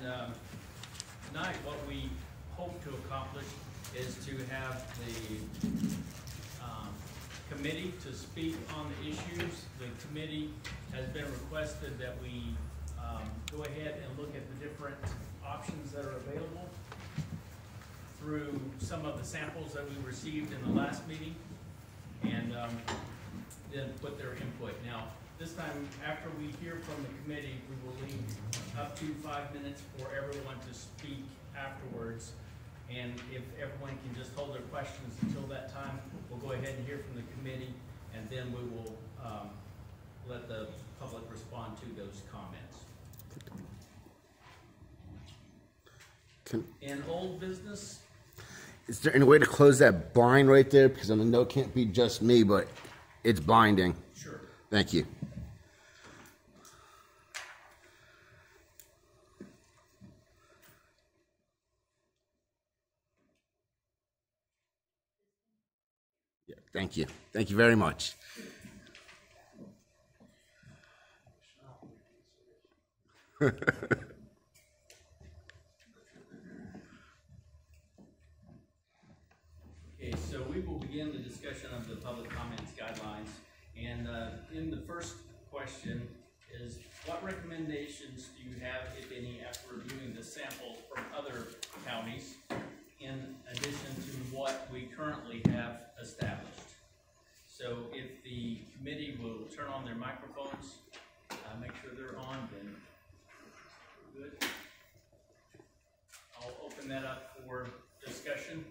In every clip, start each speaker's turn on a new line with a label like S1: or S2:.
S1: tonight what we hope to accomplish is to have the committee to speak on the issues. The committee has been requested that we go ahead and look at the different options that are available through some of the samples that we received in the last meeting, and then put their input. Now, this time, after we hear from the committee, we will leave up to 5 minutes for everyone to speak afterwards. And if everyone can just hold their questions until that time, we'll go ahead and hear from the committee, and then we will let the public respond to those comments. In old business,
S2: is there any way to close that blind right there? Because I know it can't be just me, but it's blinding.
S1: Sure.
S2: Thank you. Yeah, thank you. Thank you very much.
S1: Okay, so we will begin the discussion of the public comments guidelines. And in the first question is, what recommendations do you have, if any, after reviewing the samples from other counties, in addition to what we currently have established? So if the committee will turn on their microphones, make sure they're on, then we're good. I'll open that up for discussion.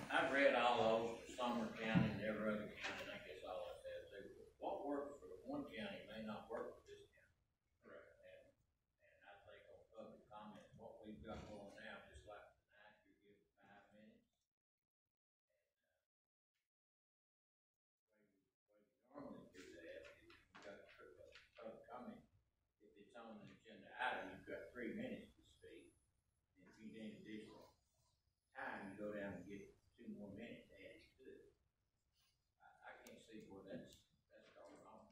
S3: I've read all those, Sumner County and every other county, and I guess all I said is what works for one county may not work for this county. Correct. And I think on public comment, what we've got going now, just like tonight, you give 5 minutes. The way you normally do that is you've got public comment. If it's on the agenda item, you've got 3 minutes to speak. And if you need additional time, you go down and get 2 more minutes added to it. I can't see where that's going on.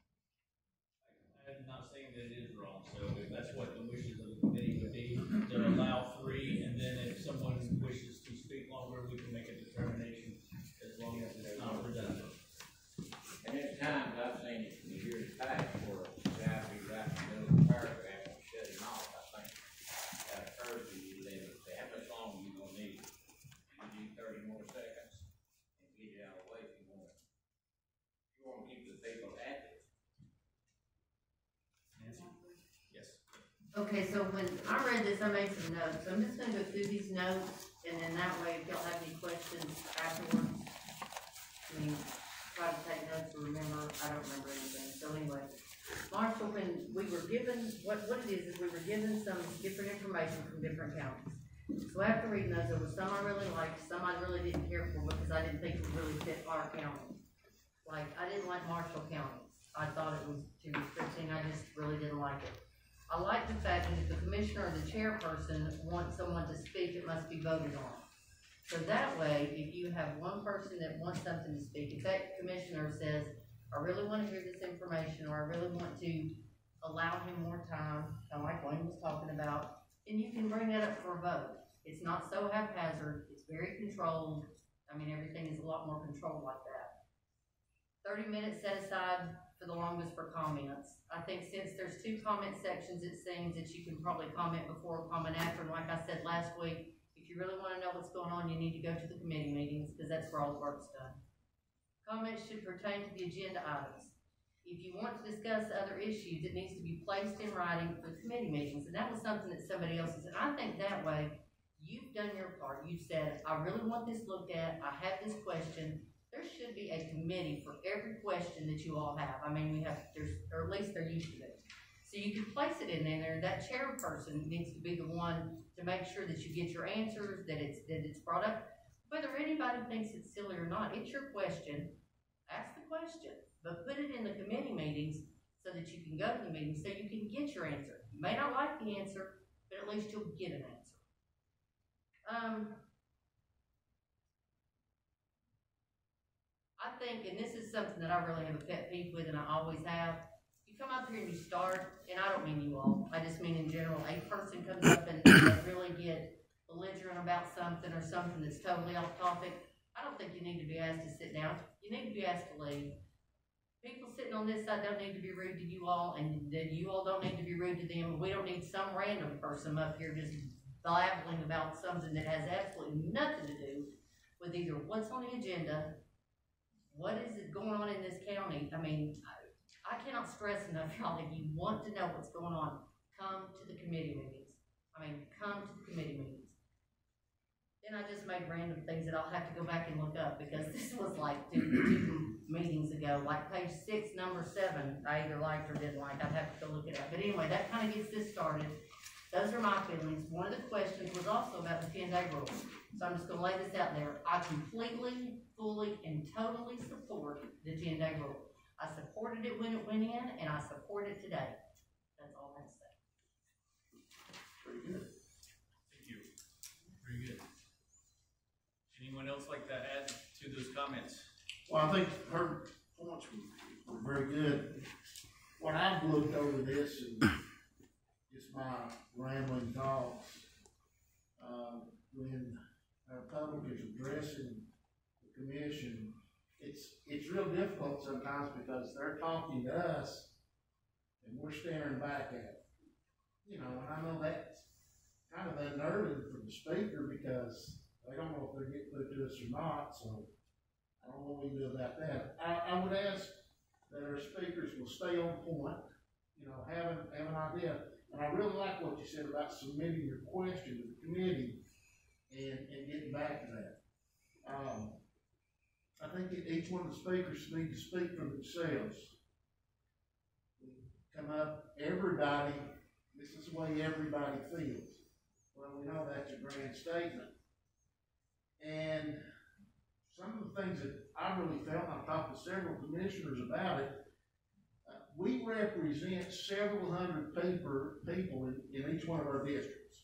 S1: I'm not saying that it is wrong, so if that's what the wishes of the committee would be, to allow 3, and then if someone wishes to speak longer, we can make a determination as long as it's not redundant.
S3: And there's times I've seen it in the years past where the guy be right in the middle of the paragraph and shut him off. I think that occurs to you, then say, how much longer you gonna need? You need 30 more seconds and get it out of the way if you want to. You want to keep the people active.
S1: Nancy? Yes.
S4: Okay, so when I read this, I made some notes. So I'm just going to go through these notes, and then that way, if y'all have any questions afterwards, I mean, try to take notes or remember. I don't remember anything. So anyway, Marshall, when we were given, what it is we were given some different information from different counties. So after reading those, there was some I really liked, some I really didn't care for because I didn't think it really fit our county. Like, I didn't like Marshall County. I thought it was too restricting. I just really didn't like it. I like the fact that if the commissioner or the chairperson wants someone to speak, it must be voted on. So that way, if you have one person that wants something to speak, if that commissioner says, I really want to hear this information, or I really want to allow him more time, kind of like Wayne was talking about, then you can bring that up for a vote. It's not so haphazard. It's very controlled. I mean, everything is a lot more controlled like that. 30 minutes set aside for the longest for comments. I think since there's 2 comment sections, it seems that you can probably comment before, comment after. And like I said last week, if you really want to know what's going on, you need to go to the committee meetings because that's where all the work's done. Comments should pertain to the agenda items. If you want to discuss other issues, it needs to be placed in writing for the committee meetings. And that was something that somebody else said. I think that way, you've done your part. You've said, I really want this looked at. I have this question. There should be a committee for every question that you all have. I mean, or at least there used to be. So you can place it in there. That chairperson needs to be the one to make sure that you get your answers, that it's brought up. Whether anybody thinks it's silly or not, it's your question. Ask the question, but put it in the committee meetings so that you can go to the meeting so you can get your answer. You may not like the answer, but at least you'll get an answer. I think, and this is something that I really have a pet peeve with, and I always have, you come up here and you start, and I don't mean you all, I just mean in general, a person comes up and they really get belligerent about something or something that's totally off topic. I don't think you need to be asked to sit down. You need to be asked to leave. People sitting on this side don't need to be rude to you all, and then you all don't need to be rude to them. We don't need some random person up here just blabbling about something that has absolutely nothing to do with either what's on the agenda, what is it going on in this county. I mean, I cannot stress enough, y'all, if you want to know what's going on, come to the committee meetings. I mean, come to the committee meetings. Then I just made random things that I'll have to go back and look up, because this was like two meetings ago, like page 6, number 7, I either liked or didn't like. I'd have to go look it up. But anyway, that kind of gets this started. Those are my feelings. One of the questions was also about the 10-day rule. So I'm just going to lay this out there. I completely, fully, and totally support the 10-day rule. I supported it when it went in, and I support it today. That's all I have to say.
S1: Very good. Thank you. Very good. Anyone else like to add to those comments?
S5: Well, I think her points were very good. When I've looked over this and just my rambling thoughts, when our public is addressing the commission, it's real difficult sometimes, because they're talking to us and we're staring back at them. You know, and I know that's kind of unnerving for the speaker, because they don't know if they're getting put to us or not, so I don't know what we can do about that. I would ask that our speakers will stay on point, you know, have an idea. And I really like what you said about submitting your question to the committee and getting back to that. I think each one of the speakers need to speak for themselves. Come up, everybody, this is the way everybody feels. Well, we know that's a grand statement. And some of the things that I really felt, I've talked to several commissioners about it, we represent several hundred people in each one of our districts.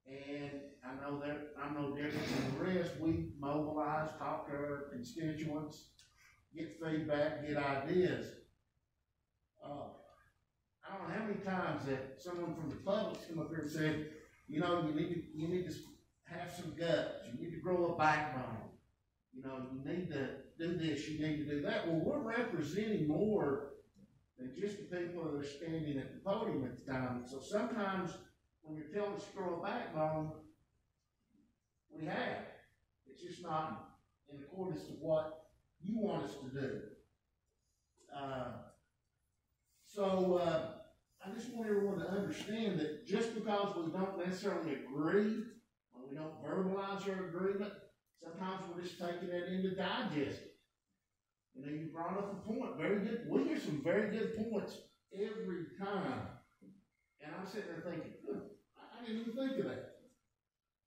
S5: And I know that I'm no different than the rest. We mobilize, talk to our constituents, get feedback, get ideas. I don't know how many times that someone from the public's come up here and said, you know, you need to have some guts, you need to grow a backbone, you know, you need to do this, you need to do that. Well, we're representing more than just the people that are standing at the podium at the time. So sometimes when you're telling us to grow a backbone, we have. It's just not in accordance to what you want us to do. I just want everyone to understand that just because we don't necessarily agree, when we don't verbalize our agreement, sometimes we're just taking that in to digest it. You know, you brought up a point, very good. We hear some very good points every time. And I'm sitting there thinking, I didn't even think of that.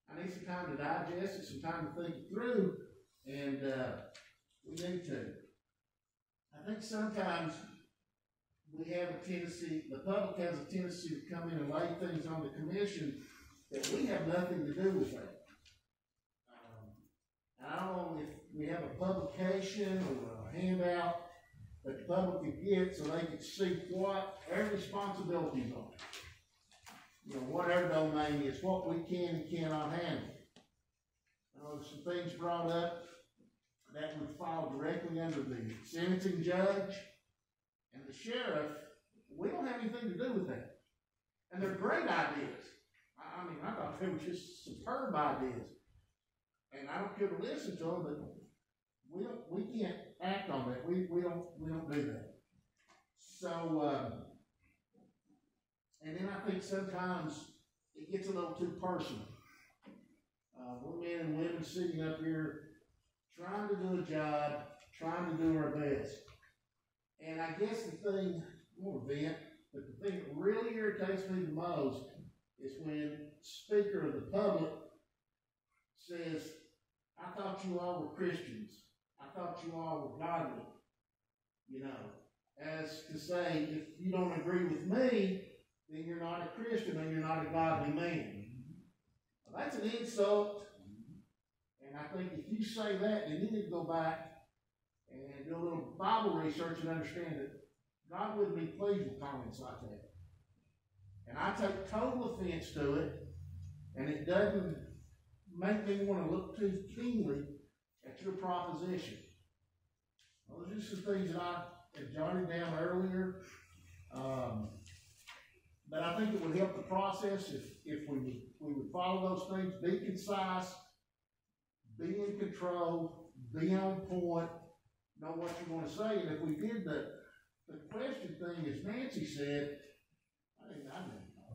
S5: I need some time to digest it, some time to think it through, and we need to. I think sometimes we have a tendency, the public has a tendency to come in and lay things on the commission that we have nothing to do with that. I don't know if we have a publication or a handout that the public can get so they can see what our responsibilities are. You know, what our domain is, what we can and cannot handle. There's some things brought up that would fall directly under the sentencing judge and the sheriff. We don't have anything to do with that. And they're great ideas. I mean, I thought they were just superb ideas. And I don't care to listen to them, but we can't act on that. We don't do that. So, and then I think sometimes it gets a little too personal. We're men and women sitting up here trying to do a job, trying to do our best. And I guess the thing, more vent, but the thing that really irritates me the most is when Speaker of the Public says, I thought you all were Christians. I thought you all were godly. You know, as to say, if you don't agree with me, then you're not a Christian and you're not a godly man. Well, that's an insult. And I think if you say that, then you need to go back and do a little Bible research and understand that God wouldn't be pleased with comments like that. And I take total offense to it, and it doesn't make me want to look too keenly at your proposition. Those are just some things that I had jotted down earlier. But I think it would help the process if we would follow those things, be concise, be in control, be on point, know what you want to say. And if we did the question thing, as Nancy said, I didn't know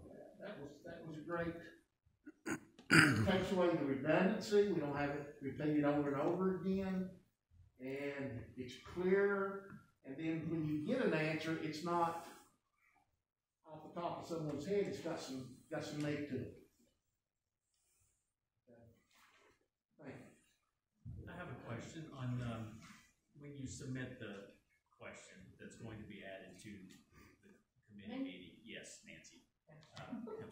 S5: that. That was a great, it takes away the redundancy. We don't have it repeated over and over again. And it's clear. And then when you get an answer, it's not off the top of someone's head. It's got some meat to it. Thank you.
S1: I have a question on when you submit the question that's going to be added to the committee meeting. Yes, Nancy. I'm sorry.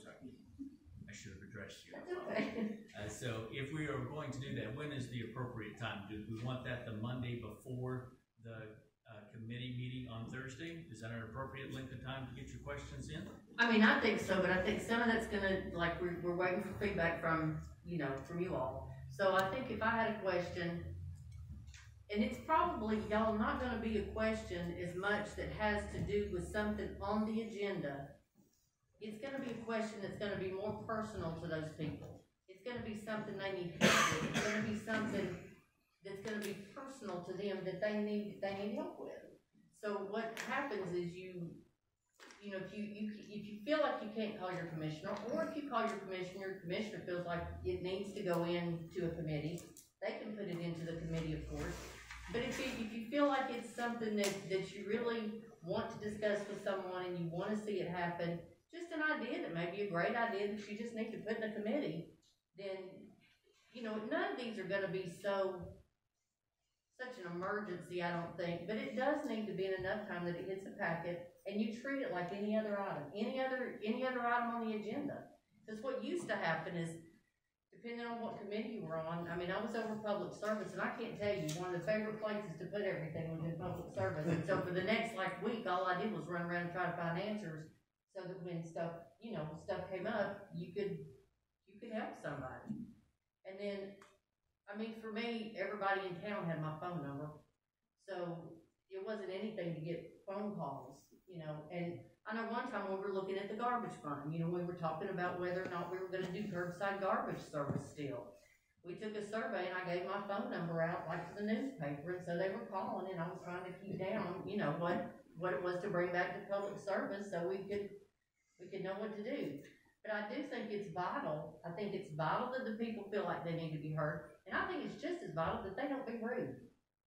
S1: I should have addressed you.
S4: That's okay.
S1: So if we are going to do that, when is the appropriate time? Do we want that the Monday before the committee meeting on Thursday? Is that an appropriate length of time to get your questions in?
S4: I mean, I think so, but I think some of that's gonna, like, we're waiting for feedback from you all. So I think if I had a question, and it's probably, y'all, not gonna be a question as much that has to do with something on the agenda. It's gonna be a question that's gonna be more personal to those people. It's gonna be something they need help with. It's gonna be something that's gonna be personal to them that they need help with. So what happens is you know, if you feel like you can't call your commissioner, or if you call your commissioner feels like it needs to go into a committee, they can put it into the committee, of course. But if you feel like it's something that you really want to discuss with someone and you want to see it happen, just an idea that may be a great idea that you just need to put in a committee, then, you know, none of these are going to be such an emergency, I don't think, but it does need to be in enough time that it hits a packet and you treat it like any other item, any other item on the agenda. Because what used to happen is, depending on what committee you were on, I mean, I was over public service, and I can't tell you, one of the favorite places to put everything was in public service. And so for the next week, all I did was run around and try to find answers, so that when stuff came up, you could help somebody. And then, I mean, for me, everybody in town had my phone number, so it wasn't anything to get phone calls, you know. And I know one time we were looking at the garbage fund, you know, we were talking about whether or not we were going to do curbside garbage service still. We took a survey and I gave my phone number out, like, to the newspaper, and so they were calling, and I was trying to keep down, you know, what it was to bring back to public service so we could know what to do. But I do think it's vital. I think it's vital that the people feel like they need to be heard. And I think it's just as vital that they don't be rude.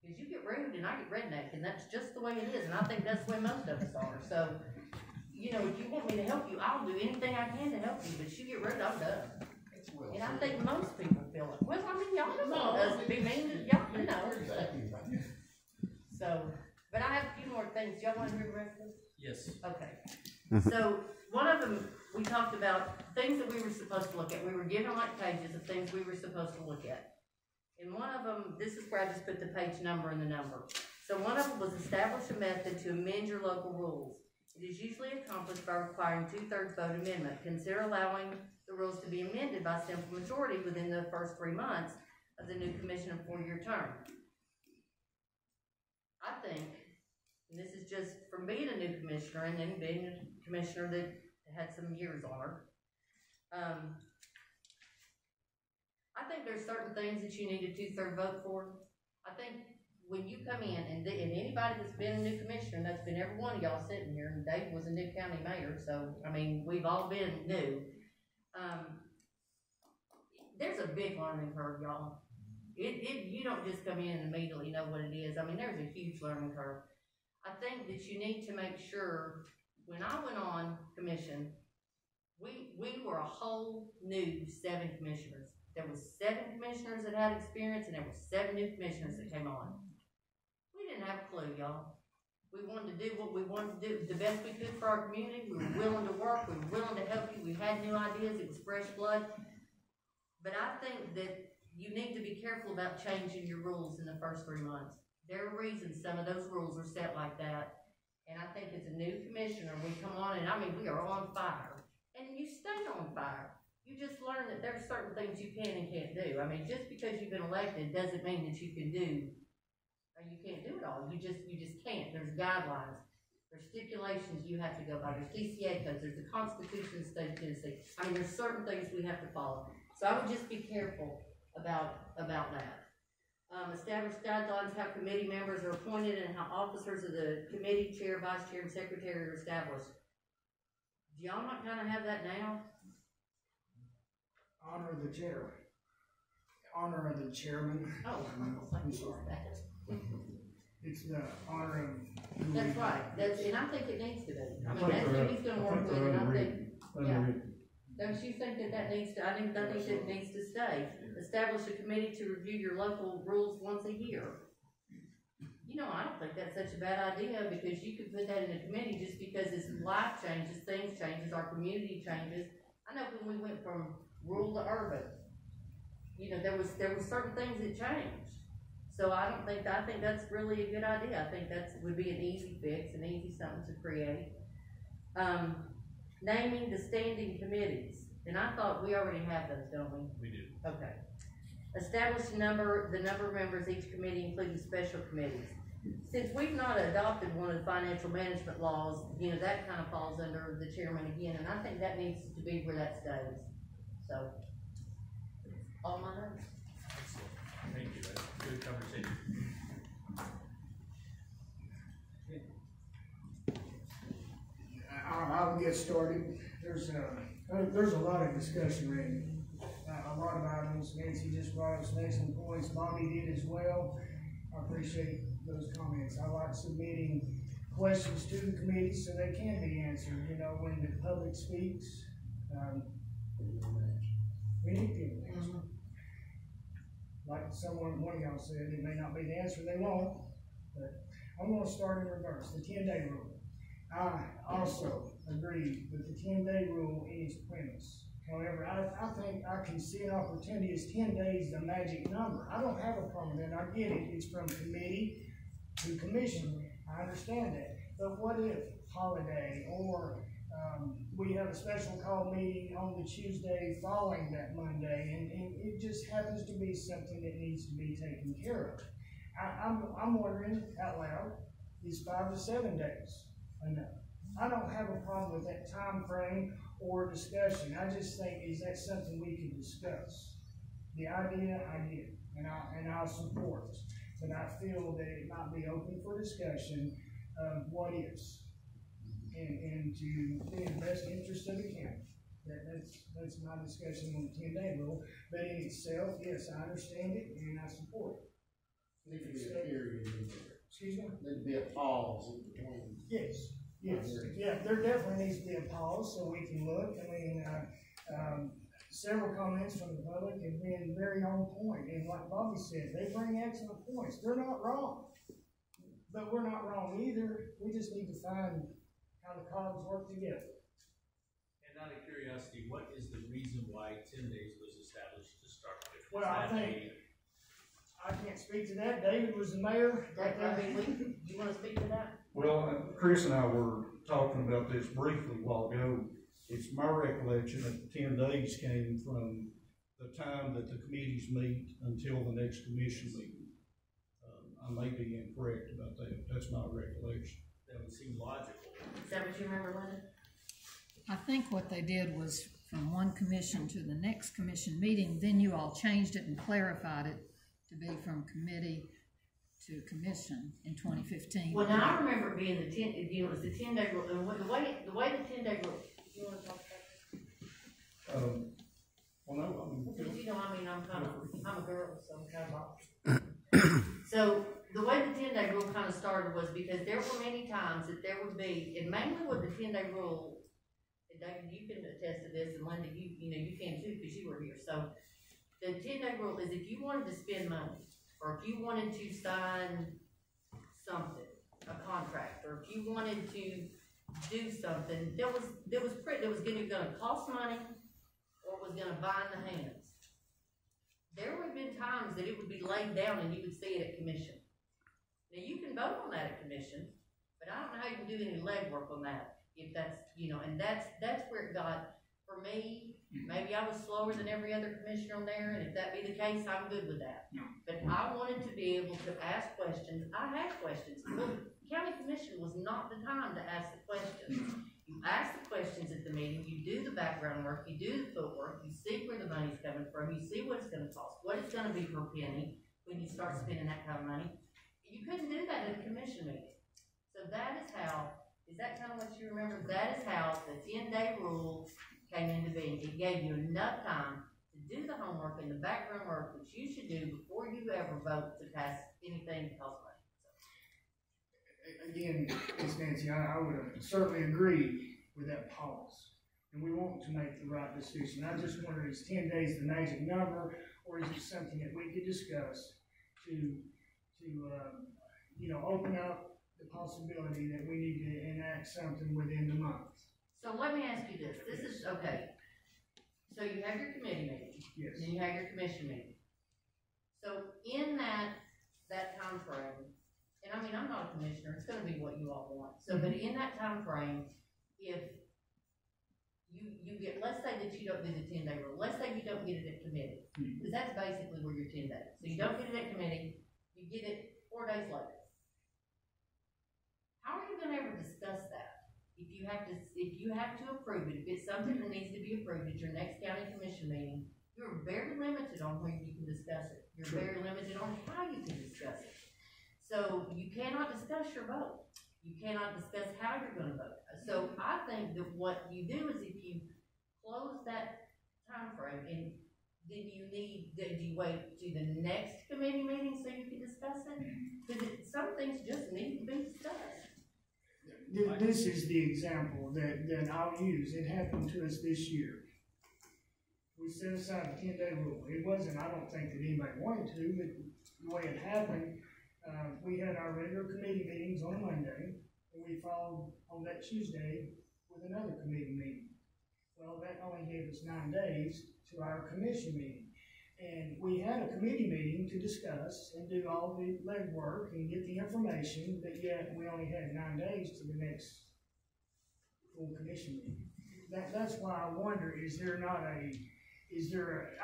S4: Because you get rude and I get redneck, and that's just the way it is. And I think that's the way most of us are. So, you know, if you want me to help you, I'll do anything I can to help you. But you get rude, I'm done. And I think most people feel it. Well, I mean, y'all don't want us to be mean to y'all, you know. So, but I have a few more things. Y'all want to hear the rest of this?
S1: Yes.
S4: Okay. So, one of them, we talked about things that we were supposed to look at. We were given like pages of things we were supposed to look at. And one of them, this is where I just put the page number and the number. So one of them was establish a method to amend your local rules. It is usually accomplished by requiring 2/3 vote amendment. Consider allowing the rules to be amended by simple majority within the first 3 months of the new commissioner 4-year term. I think, and this is just from being a new commissioner and then being a commissioner that had some years on her, I think there's certain things that you need a 2/3 vote for. I think when you come in, and anybody that's been a new commissioner, and that's been every one of y'all sitting here, and Dave was a new county mayor, so, I mean, we've all been new. There's a big learning curve, y'all. You don't just come in and immediately know what it is. I mean, there's a huge learning curve. I think that you need to make sure, when I went on commission, we were a whole new 7 commissioners. There was 7 commissioners that had experience, and there were 7 new commissioners that came on. We didn't have a clue, y'all. We wanted to do what we wanted to do, the best we could for our community. We were willing to work. We were willing to help you. We had new ideas. It was fresh blood. But I think that you need to be careful about changing your rules in the first 3 months. There are reasons some of those rules are set like that. And I think as a new commissioner, we come on and, I mean, we are on fire. And you stay on fire. You just learn that there's certain things you can and can't do. I mean, just because you've been elected doesn't mean that you can do, or you can't do it all. You just can't. There's guidelines. There's stipulations you have to go by. There's DCA codes. There's the Constitution of the State of Tennessee. I mean, there's certain things we have to follow. So I would just be careful about that. Establish guidelines how committee members are appointed and how officers of the committee, chair, vice chair, and secretary are established. Do y'all not kind of have that now?
S6: Honor the chair. Honor of the chairman.
S4: Oh,
S6: I'm sorry. It's the honor of.
S4: That's right. And I think it needs to be. I mean, that's who he's gonna work with, and I think, yeah. Don't you think that needs to, I think that needs to stay. Establish a committee to review your local rules once a year. You know, I don't think that's such a bad idea, because you could put that in a committee just because as life changes, things changes, our community changes. I know when we went from rural to urban, you know, there was certain things that changed. So I think that's really a good idea. I think would be an easy fix, an easy something to create. Naming the standing committees, and I thought we already have those, don't we?
S1: We do.
S4: Okay. Establish the number of members each committee, including special committees. Since we've not adopted one of the financial management laws, you know, that kind of falls under the chairman again, and I think that needs to be where that stays. So, all my notes.
S1: Excellent. Thank you. That's a good conversation.
S6: I'll get started. There's a lot of discussion, Randy. A lot of items. Nancy just brought up some excellent points. Bobby did as well. I appreciate those comments. I like submitting questions to the committee so they can be answered. You know, when the public speaks, we need to give an answer. Like one of y'all said, it may not be the answer they want, but I'm going to start in reverse. The 10-day rule. I also agree with the 10-day rule in its premise. However, I think I can see an opportunity as 10 days the magic number. I don't have a problem with that. I get it. It's from committee to commission. I understand that. But what if holiday or we have a special call meeting on the Tuesday following that Monday, and it just happens to be something that needs to be taken care of? I'm wondering out loud, is 5 to 7 days enough? I don't have a problem with that time frame or discussion. I just think, is that something we can discuss? The idea, I get, and I'll support, but I feel that it might be open for discussion of what ifs, and to be in the best interest of the county. That's my discussion on the 10-day rule. But in itself, yes, I understand it and I support it.
S5: Need to be a period in there.
S6: Excuse me?
S5: Need to be a pause in between.
S6: Yes. Yeah, there definitely needs to be a pause so we can look. I mean, several comments from the public have been very on point. And like Bobby said, they bring excellent points. They're not wrong. But we're not wrong either. We just need to find how the cogs work together.
S1: And out of curiosity, what is the reason why 10 days was established to start with?
S6: Well, I think I can't speak to that. David was the mayor.
S4: You want to speak to that?
S7: Well, Chris and I were talking about this briefly a while ago. It's my recollection that the 10 days came from the time that the committees meet until the next commission meeting. I may be incorrect about that. That's my recollection.
S1: That would seem logical.
S4: Is that what you remember, Linda?
S8: I think what they did was from one commission to the next commission meeting, then you all changed it and clarified it to be from committee to commission in 2015.
S4: Well, now I remember it being the 10. It was the 10-day rule, and the way the 10-day rule. You want to talk about that?
S7: Well, no, I mean,
S4: Because you know, I mean, I'm a girl, so I'm kind of. So the way the 10-day rule kind of started was because there were many times that there would be, and mainly with the 10-day rule. And David, you can attest to this, and Linda, you can too because you were here. So the 10-day rule is if you wanted to spend money, or if you wanted to sign something, a contract, or if you wanted to do something, that was going to cost money, or it was going to bind the hands. There would have been times that it would be laid down and you would see it at commission. Now, you can vote on that at commission, but I don't know how you can do any legwork on that, if that's, and that's where it got, for me, maybe I was slower than every other commissioner on there, and if that be the case, I'm good with that. But I wanted to be able to ask questions. I had questions. Well, county commission was not the time to ask the questions. You ask the questions at the meeting, you do the background work, you do the footwork, you see where the money's coming from, you see what it's gonna cost, what it's gonna be per penny when you start spending that kind of money. You couldn't do that at a commission meeting. So that is how, is that kind of what you remember? That is how the 10-day rule came into being. It gave you enough time to do the homework and the background work that you should do before you ever vote to pass anything that costs money.
S6: Again, Ms. Nancy, I would certainly agree with that pause. And we want to make the right decision. I just wonder, is 10 days the magic number, or is it something that we could discuss to open up the possibility that we need to enact something within the month?
S4: So let me ask you this. This is, okay. So you have your committee meeting.
S6: Yes.
S4: And you have your commission meeting. So in that time frame, and I mean, I'm not a commissioner, it's gonna be what you all want. So, but in that time frame, if you get, let's say that you don't do the 10-day rule, let's say you don't get it at committee, because that's basically where your 10 days. So you don't get it at committee, you get it 4 days later. How are you gonna ever discuss that? If you have to approve it, if it's something that needs to be approved at your next county commission meeting, you're very limited on when you can discuss it. You're very limited on how you can discuss it. So you cannot discuss your vote. You cannot discuss how you're going to vote. So I think that what you do is if you close that time frame, and then did you wait to the next committee meeting so you can discuss it? Because some things just need to be discussed.
S6: This is the example that I'll use. It happened to us this year. We set aside a 10-day rule. It wasn't, I don't think that anybody wanted to, but the way it happened, we had our regular committee meetings on Monday, and we followed on that Tuesday with another committee meeting. Well, that only gave us 9 days to our commission meeting. And we had a committee meeting to discuss and do all the legwork and get the information, but yet we only had 9 days to the next full commission meeting. That's why I wonder,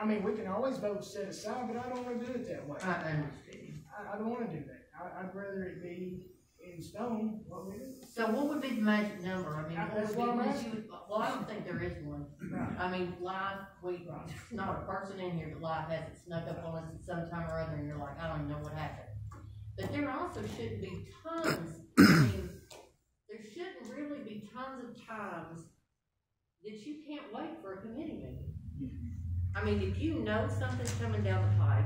S6: I mean, we can always vote set aside, but I don't want to do it that way.
S4: I understand.
S6: I don't want to do that. I'd rather it be in stone what we do.
S4: So what would be the magic number? I mean,
S6: That's what I'm asking.
S4: well, I don't think there is one.
S6: Right.
S4: I mean, life, there's not a person in here, but life has it snuck up on us at some time or other, and you're like, I don't even know what happened. But there also shouldn't be tons, I mean, there shouldn't really be tons of times that you can't wait for a committee meeting. I mean, if you know something's coming down the pipe,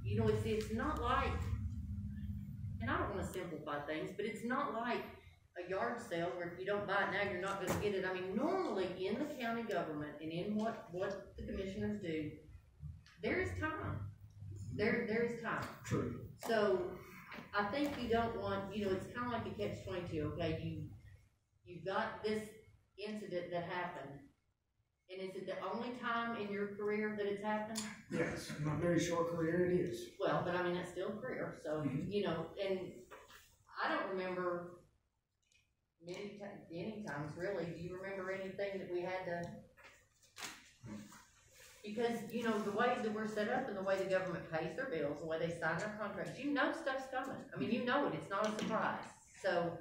S4: it's not like, and I don't want to simplify things, but it's not like a yard sale where if you don't buy it now, you're not going to get it. I mean, normally in the county government and in what the commissioners do, there is time. There is time.
S6: True.
S4: So I think you don't want, it's kind of like a catch-22, okay? You've got this incident that happened. And is it the only time in your career that it's happened?
S6: Yes, in my very short career it is.
S4: Well, but I mean, that's still a career, so, and I don't remember any times really. Do you remember anything that we had to, because, the way that we're set up and the way the government pays their bills, the way they sign their contracts, stuff's coming. I mean, it's not a surprise. So,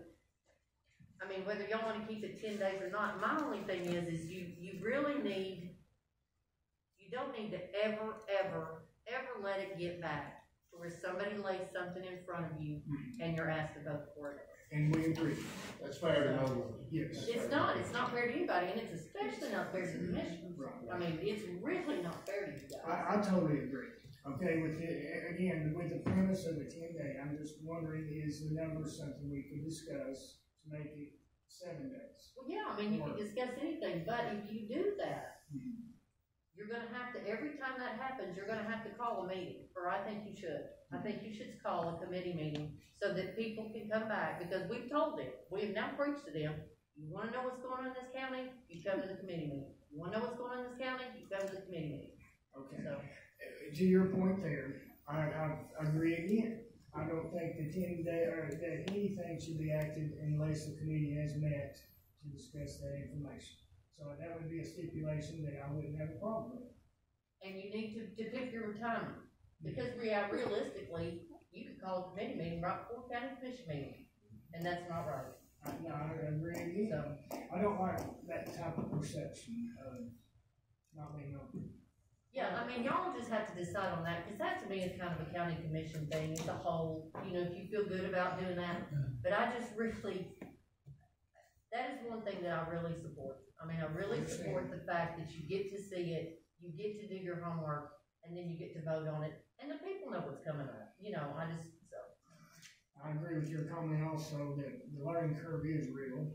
S4: I mean, whether y'all want to keep it 10 days or not, my only thing is you really you don't need to ever let it get back to where somebody lays something in front of you and you're asked to vote for it.
S6: And we agree.
S5: That's fair to know.
S6: Yes.
S4: It's not fair to anybody, and it's especially not fair to the commission.
S6: Right.
S4: I mean, it's really not fair to you guys.
S6: I totally agree. Okay, with the premise of the 10-day, I'm just wondering, is the number something we could discuss to make it 7 days?
S4: Well, yeah, I mean, you can discuss anything, but if you do that, you're gonna have to, every time that happens, you're gonna have to call a meeting, or I think you should. I think you should call a committee meeting so that people can come back, because we've told them, we have now preached to them, you wanna know what's going on in this county, you come to the committee meeting. You wanna know what's going on in this county, you come to the committee meeting.
S6: Okay.
S4: So,
S6: To your point there, I agree again. I don't think the 10-day, or that anything should be acted unless the committee has met to discuss that information. So that would be a stipulation that I wouldn't have a problem with.
S4: And you need to pick your timing, because realistically, you could call a committee meeting right before county commission meeting, and that's not right.
S6: No, I agree with you.
S4: So,
S6: I don't like that type of perception of not being open.
S4: yeah, I mean, y'all just have to decide on that, because that to me is kind of a county commission thing, it's a whole, you know, if you feel good about doing that. But I just really, that is one thing that I really support. I mean, I really support the fact that you get to see it, you get to do your homework, and then you get to vote on it, and the people know what's coming up, you know, so.
S6: I agree with your comment also that the learning curve is real.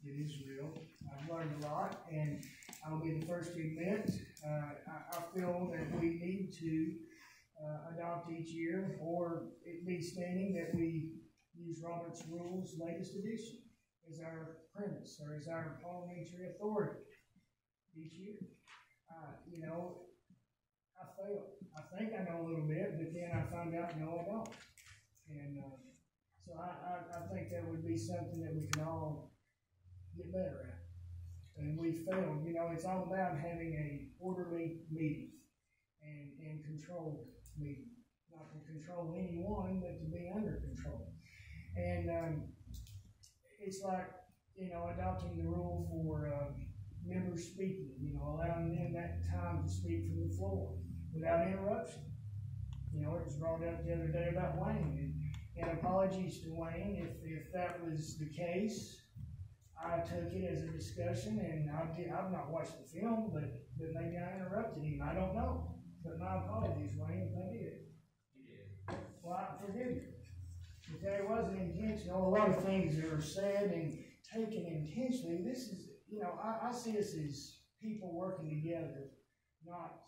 S6: It is real. I've learned a lot, and I'll be the first to admit, I feel that we need to adopt each year, or it be stating that we use Robert's Rules latest edition as our premise, or as our parliamentary authority each year. You know, I failed. I think I know a little bit, but then I found out, no, I don't. And so I think that would be something that we can all get better at. And we failed. You know, it's all about having a orderly meeting and controlled meeting. Not to control anyone, but to be under control. And it's like, you know, adopting the rule for members speaking, you know, allowing them that time to speak from the floor without interruption. You know, it was brought up the other day about Wayne, and apologies to Wayne if that was the case. I took it as a discussion, and I've not watched the film, but maybe I interrupted him. I don't know. But my apologies, Wayne, if I did.
S3: You did.
S6: Well, I forgive you. If there wasn't intentional, a lot of things that are said and taken intentionally, this is, you know, I see us as people working together, not,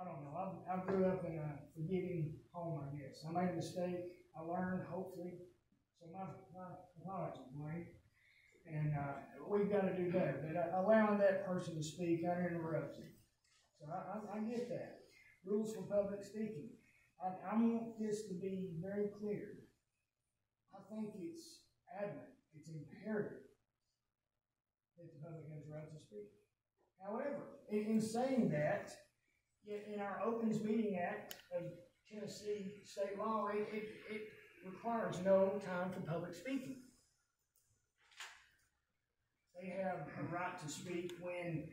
S6: I don't know, I grew up in a forgiving home, I guess. I made a mistake, I learned, hopefully, so my apologies, Wayne. And we've got to do better, but allowing that person to speak uninterrupted. So I get that. Rules for public speaking. I want this to be very clear. I think it's adamant, it's imperative that the public has the right to speak. However, in saying that, in our Opens Meeting Act of Tennessee state law, it requires no time for public speaking. They have a right to speak when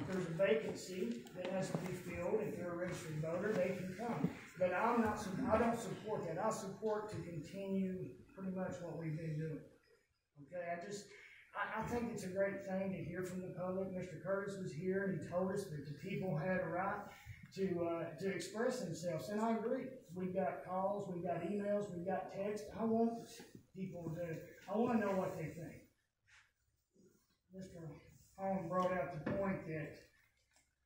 S6: there's a vacancy that has to be filled. If they're a registered voter, they can come. But I don't support that. I support to continue pretty much what we've been doing. Okay, I think it's a great thing to hear from the public. Mr. Curtis was here and he told us that the people had a right to express themselves, and I agree. We've got calls, we've got emails, we've got text. I want people I want to know what they think. Mr. Holland brought out the point that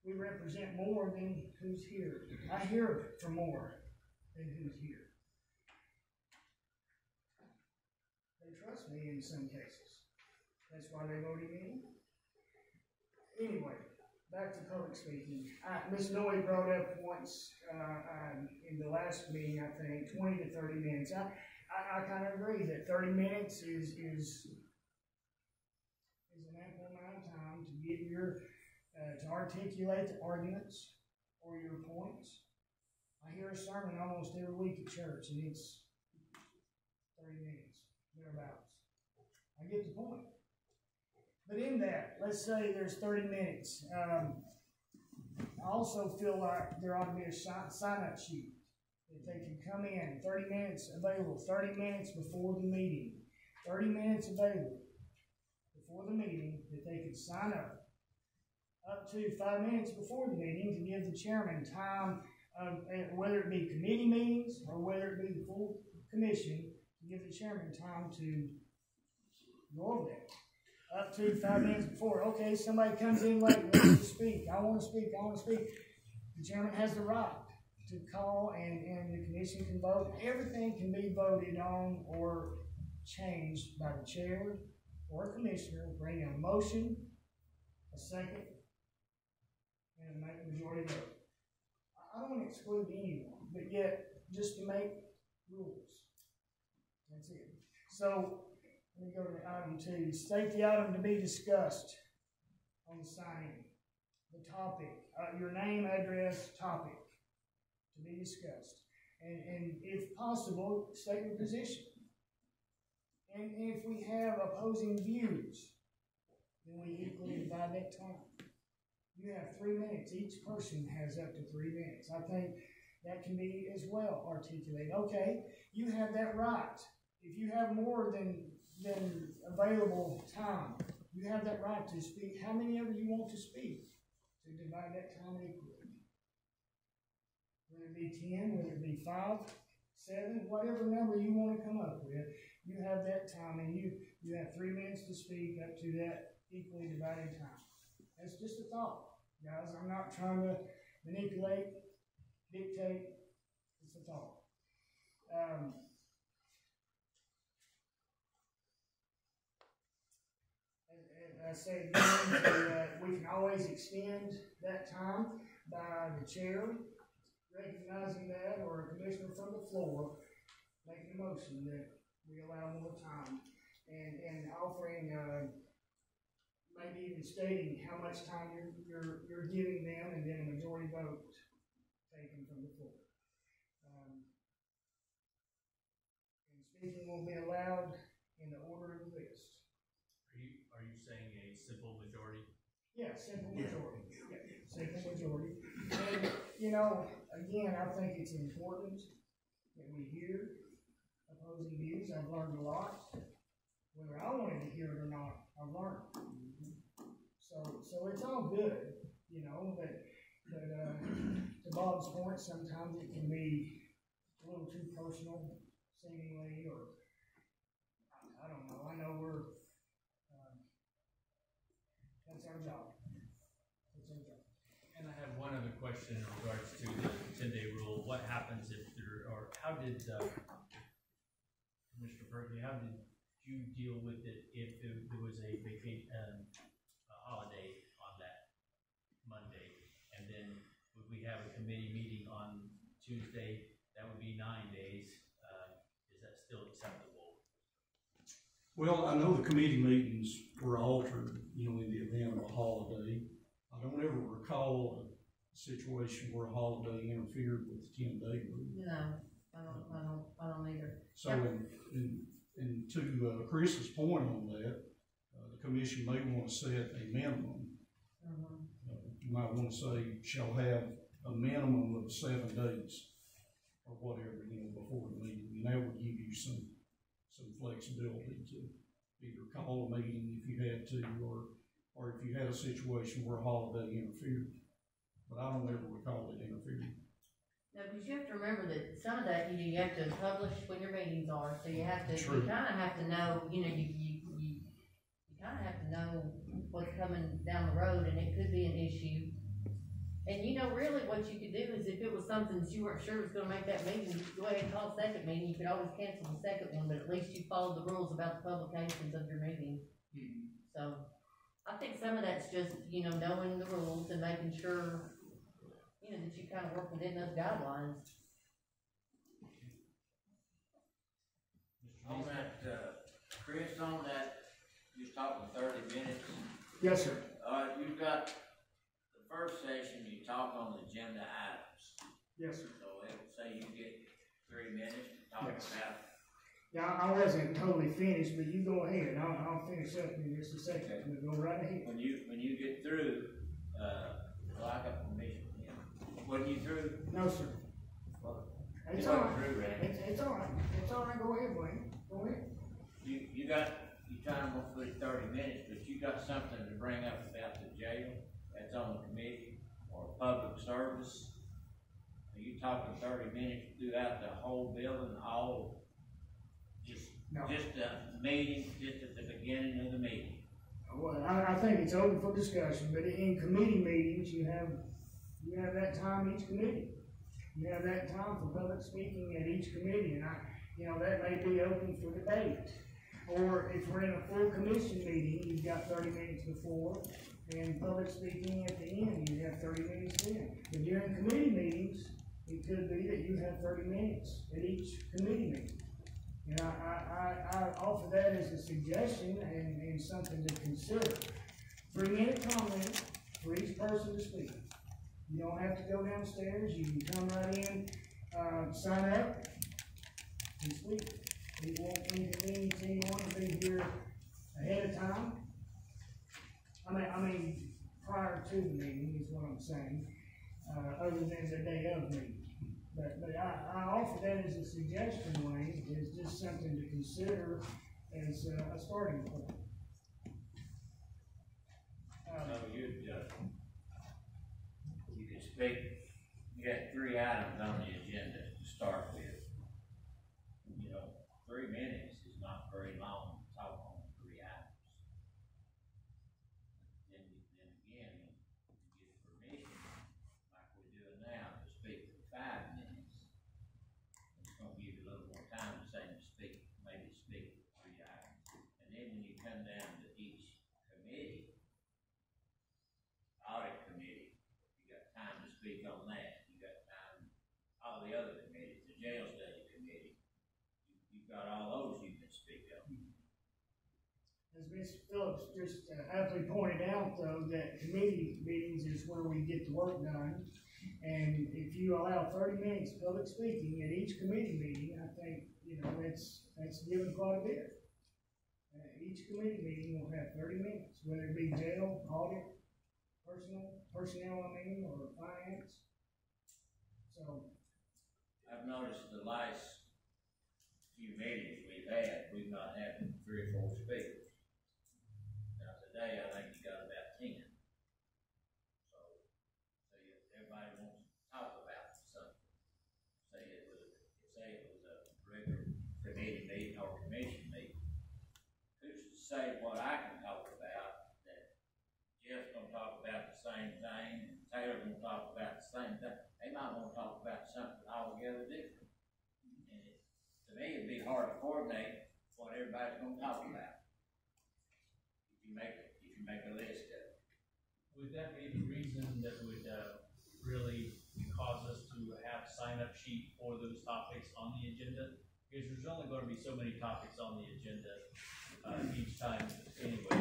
S6: we represent more than who's here. I hear from more than who's here. They trust me in some cases. That's why they voted me in. Anyway, back to public speaking. Ms. Noy brought up once in the last meeting, I think, 20 to 30 minutes. I kind of agree that 30 minutes is an ample amount of time to get to articulate the arguments or your points. I hear a sermon almost every week at church, and it's 30 minutes, thereabouts. I get the point. But in that, let's say there's 30 minutes. I also feel like there ought to be a sign-up sheet that they can come in, 30 minutes available, 30 minutes before the meeting, 30 minutes available before the meeting that they could sign up to 5 minutes before the meeting to give the chairman time, whether it be committee meetings or whether it be the full commission, to give the chairman time to go over that. Up to 5 minutes before. Okay, somebody comes in late, wants to speak. I want to speak. The chairman has the right to call, and the commission can vote. Everything can be voted on or changed by the chair or a commissioner, bring a motion, a second, and make a majority vote. I don't want don't exclude anyone, but yet, just to make rules. That's it. So, let me go to item 2. State the item to be discussed on the sign-in. The topic, your name, address, topic to be discussed. And if possible, state your position. And if we have opposing views, then we equally divide that time. You have 3 minutes. Each person has up to 3 minutes. I think that can be as well articulated. Okay, you have that right. If you have more than available time, you have that right to speak how many ever you want to speak, to divide that time equally. Whether it be 10, whether it be 5, 7, whatever number you want to come up with, you have that time, and you have 3 minutes to speak up to that equally divided time. That's just a thought, guys. I'm not trying to manipulate, dictate. It's a thought. I say again, we can always extend that time by the chair recognizing that, or a commissioner from the floor making a motion that we allow more time, and offering, maybe even stating how much time you're giving them, and then a majority vote taken from the floor. And speaking will be allowed in the order of the list.
S1: Are you saying a simple majority?
S6: Yeah, simple majority. Yeah, simple majority. And, again, I think it's important that we hear opposing views. I've learned a lot. Whether I wanted to hear it or not, I've learned. So it's all good, but to Bob's point, sometimes it can be a little too personal, seemingly, or I don't know. I know that's our job.
S1: And I have one other question in regards to the 10-day rule. What happens if how did, Commissioner Berkeley, how did you deal with it if there was a holiday on that Monday? And then would we have a committee meeting on Tuesday? That would be 9 days. Is that still acceptable?
S7: Well, I know the committee meetings were altered, in the event of a holiday. I don't ever recall a situation where a holiday interfered with the 10-day rule.
S4: No, I don't either.
S7: So, and to Chris's point on that, the commission may want to set a minimum. You might want to say, shall have a minimum of 7 days or whatever, before the meeting. And that would give you some flexibility to either call a meeting if you had to, or if you had a situation where a holiday interfered. But I don't ever recall it interfering.
S4: No, because you have to remember that some of that, you have to publish when your meetings are, so you have to,
S7: True.
S4: you kind of have to know, you kind of have to know what's coming down the road, and it could be an issue. And really what you could do is if it was something that you weren't sure was going to make that meeting, go ahead and call a second meeting. You could always cancel the second one, but at least you followed the rules about the publications of your meeting. So I think some of that's just, knowing the rules and making sure, that you kind of work within those guidelines.
S3: On that, Chris, on that, you're talking 30 minutes.
S6: Yes, sir.
S3: You've got the first session, you talk on the agenda items.
S6: Yes, sir.
S3: So it would say you get 3 minutes to talk
S6: Yes.
S3: about.
S6: Yeah, I wasn't totally finished, but you go ahead. I'll finish up in just a second.
S3: Okay.
S6: We'll go right ahead.
S3: When you get through, well, I got permission. When you through?
S6: No, sir.
S3: Well,
S6: It's
S3: you
S6: all
S3: wasn't
S6: right.
S3: through, Randy.
S6: It's all right. It's all right. Go ahead, Wayne. Go ahead.
S3: You trying to put it 30 minutes, but you got something to bring up about the jail that's on the committee or public service. Are you talking 30 minutes throughout the whole building,
S6: No.
S3: just a meeting, just at the beginning of the meeting?
S6: Well, I think it's open for discussion, but in committee meetings, you have that time each committee. You have that time for public speaking at each committee, and that may be open for debate. Or if we're in a full commission meeting, you've got 30 minutes before, and public speaking at the end, you have 30 minutes then. But during committee meetings, have 30 minutes at each committee meeting. And I offer that as a suggestion and something to consider. 3-minute comment for each person to speak. You don't have to go downstairs, you can come right in, sign up, and speak. It won't inconvenience anyone to be here ahead of time. I mean, prior to the meeting is what I'm saying, other than the day of meeting. But I offer that as a suggestion, Wayne, is just something to consider as a starting point.
S3: So you can speak, you got 3 items on the agenda to start with. 3 minutes is not very long to talk on 3 items. Then again, you get permission, like we're doing now, to speak for 5 minutes. It's gonna give you a little more time to say to speak, maybe speak for 3 items. And then when you come down to each committee, audit committee, you got time to speak on that. You got time, all the other committees, the jail study committee, you've got all those you can speak on.
S6: As Ms. Phillips just aptly pointed out, though, that committee meetings is where we get the work done. And if you allow 30 minutes public speaking at each committee meeting, I think, that's given quite a bit. Each committee meeting will have 30 minutes, whether it be jail, audit, personnel, or finance. So
S3: I've noticed the last few meetings we've not had 3 or 4 speakers. Now today, I think you got about 10. So everybody wants to talk about something. Say it was a regular committee meeting or commission meeting. Who's to say what I can talk about that Jeff's gonna talk about the same thing, and Taylor's gonna talk about the same thing? They might want to talk about something altogether different. And to me, it'd be hard to coordinate what everybody's gonna talk about. If you make a list of it.
S1: Would that be the reason that would really cause us to have a sign-up sheet for those topics on the agenda? Because there's only going to be so many topics on the agenda each time anyway.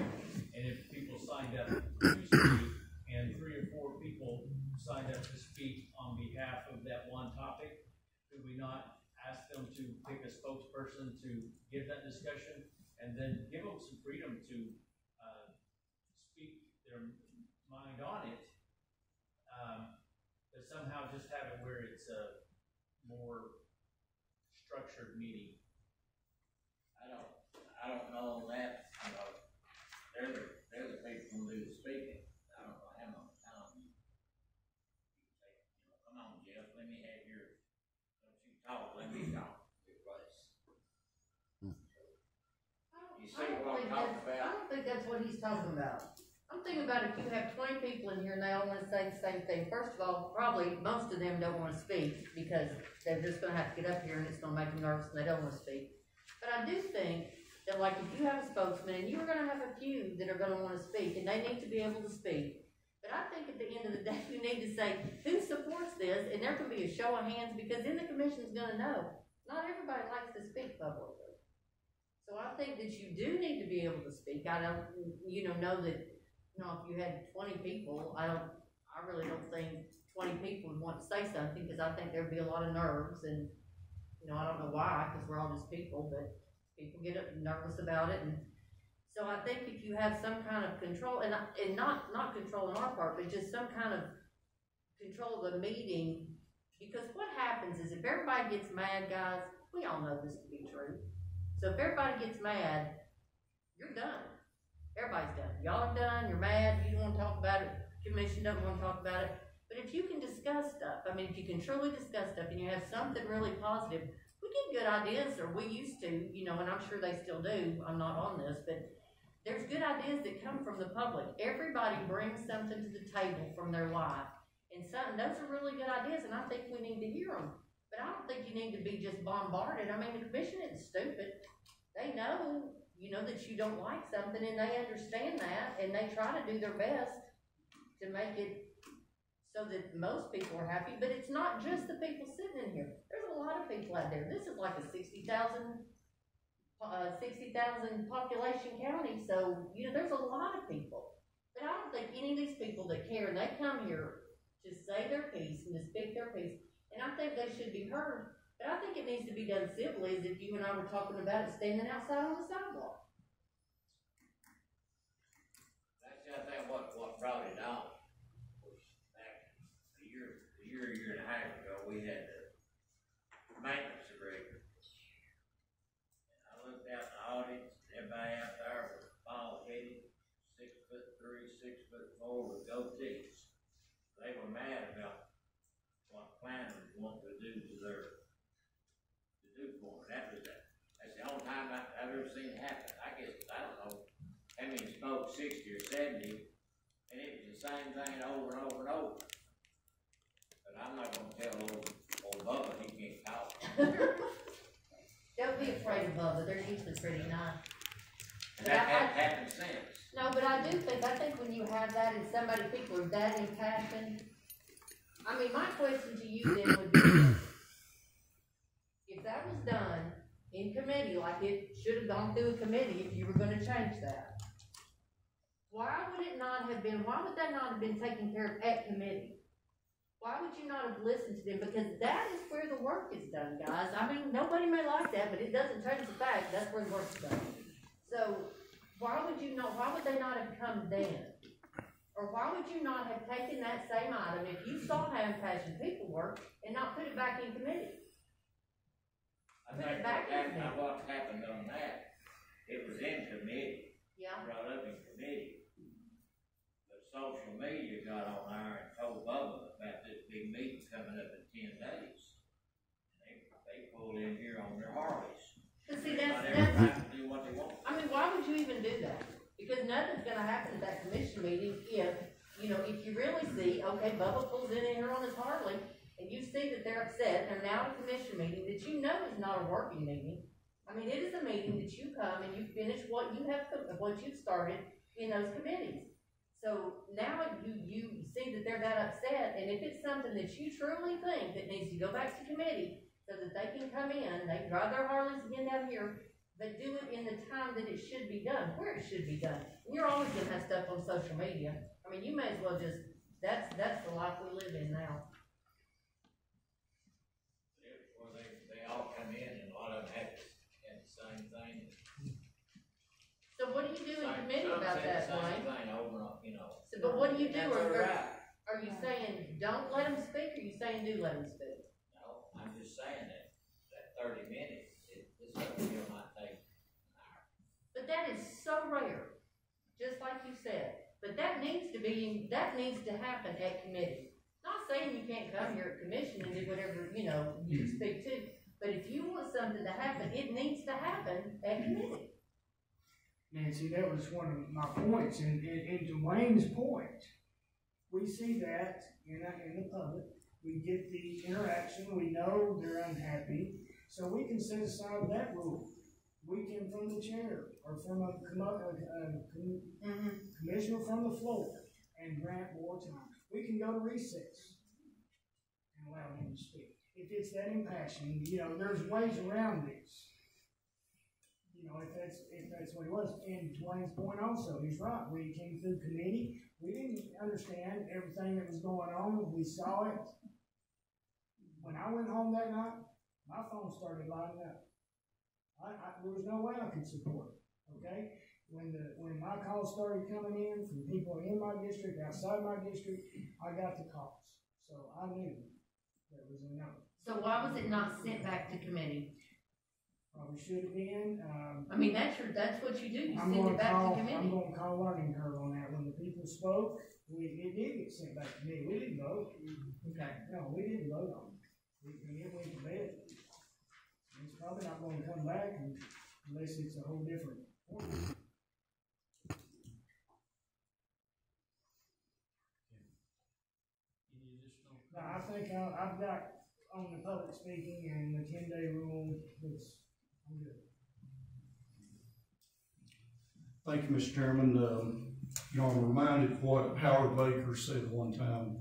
S1: And if people signed up to speak, and 3 or 4 people signed up to speak on behalf of that one topic, could we not ask them to pick a spokesperson to give that discussion, and then give them some freedom to speak their mind on it, but somehow just have it where it's a more structured meeting?
S3: I don't know on that. They're the people who do the speaking. I don't know how much time you take. Come on, Jeff, let me have yours. Don't you talk, let me talk. Replace. You see what I'm talking about?
S4: I don't think that's what he's talking about. I'm thinking about if you have 20 people in here and they all want to say the same thing. First of all, probably most of them don't want to speak because they're just going to have to get up here and it's going to make them nervous and they don't want to speak. But I do think that, like, if you have a spokesman and you're going to have a few that are going to want to speak and they need to be able to speak. But I think at the end of the day, you need to say who supports this, and there can be a show of hands because then the commission's going to know. Not everybody likes to speak publicly. So I think that you do need to be able to speak. I don't, know that. If you had 20 people, I really don't think 20 people would want to say something because I think there'd be a lot of nerves and, I don't know why, because we're all just people, but people get nervous about it. And so I think if you have some kind of control, and not control on our part, but just some kind of control of the meeting, because what happens is if everybody gets mad, guys, we all know this to be true. So if everybody gets mad, you're done. Everybody's done. Y'all are done, you're mad, you don't want to talk about it, commission doesn't want to talk about it. But if you can discuss stuff, if you can truly discuss stuff and you have something really positive, we get good ideas, or we used to, and I'm sure they still do. I'm not on this, but there's good ideas that come from the public. Everybody brings something to the table from their life. And those are really good ideas, and I think we need to hear them. But I don't think you need to be just bombarded. The commission isn't stupid. They know that you don't like something, and they understand that, and they try to do their best to make it so that most people are happy. But it's not just the people sitting in here. There's lot of people out there. This is like a 60,000 population county, so, you know, there's a lot of people. But I don't think any of these people that care, and they come here to say their piece and to speak their piece, and I think they should be heard. But I think it needs to be done civilly, as if you and I were talking about it standing outside on the sidewalk.
S3: That's, I think, what brought it on was back a year and a half ago, we had the maintenance agreement. And I looked out the audits, everybody out there was bald-headed, 6'3", 6'4" with goatees. They were mad about what planners want to do to their, to do for them. That's the only time I've ever seen it happen. I guess, I don't know how many spoke 60 or 70, and it was the same thing over and over and over. But I'm not gonna tell old Bubba he can't talk.
S4: Don't be afraid of Bubba, they're usually pretty nice.
S3: And that happened since.
S4: No, but I think when you have that and people are that impassioned, I mean, my question to you then would be, if that was done in committee, like it should have gone through a committee if you were gonna change that, why would that not have been taken care of at committee? Why would you not have listened to them? Because that is where the work is done, guys. I mean, nobody may like that, but it doesn't change the fact that's where the work is done. So, why would they not have come then? Or why would you not have taken that same item, if you saw how impassioned people were, and not put it back in committee?
S3: I think what happened on that, it was in committee.
S4: Yeah.
S3: Brought up in committee. But social media got on there and told Bubba about this big meeting coming up in 10 days. They pulled in here on their Harleys.
S4: But see, that's
S3: do what they want.
S4: I mean, why would you even do that? Because nothing's gonna happen at that commission meeting if you really see, okay, Bubba pulls in here on his Harley, and you see that they're upset, and they're now at a commission meeting that you know is not a working meeting. I mean, it is a meeting that you come and you finish what you've started in those committees. So now you see that they're that upset, and if it's something that you truly think that needs to go back to committee so that they can come in, they drive their Harleys again down here, but do it in the time that it should be done, where it should be done. And you're always gonna have stuff on social media. I mean, you may as well just, that's the life we live in now.
S3: Well, they all come in and a lot of them had the same thing.
S4: So what do you do in committee about that, Dwayne?
S3: Same thing over and over, you know.
S4: So, but what do you do?
S3: That's
S4: Are you saying don't let them speak, or are you saying do let them speak?
S3: No, I'm just saying that 30 minutes, this deal might take an hour.
S4: But that is so rare, just like you said. But that needs to happen at committee. Not saying you can't come here at commission and do whatever, you speak to, but if you want something to happen, it needs to happen at committee.
S6: Nancy, that was one of my points, and Dwayne's point, we see that in the public. We get the interaction, we know they're unhappy, so we can set aside that rule. We can, from the chair, or from a commissioner from the floor, and grant more time. We can go to recess and allow him to speak. If it's that impassioned, there's ways around this. If that's what it was. And Dwayne's point also, he's right. We came through committee. We didn't understand everything that was going on. We saw it. When I went home that night, my phone started lighting up. There was no way I could support it. Okay? When my calls started coming in from people in my district, outside my district, I got the calls. So I knew there was a no.
S4: So why was it not sent back to committee?
S6: Probably should have been.
S4: I mean, that's what you do. You send it back to committee.
S6: I'm going to call learning curve on that. When the people spoke, it did get sent back to me. We didn't vote.
S4: Okay.
S6: No, we didn't vote on it. It went to bed. It's probably not going to come back unless it's a whole different point.
S1: Any additional?
S6: No, I think I've got on the public speaking and the 10-day rule. I'm good.
S7: Thank you, Mr. Chairman. I'm reminded of what Howard Baker said one time.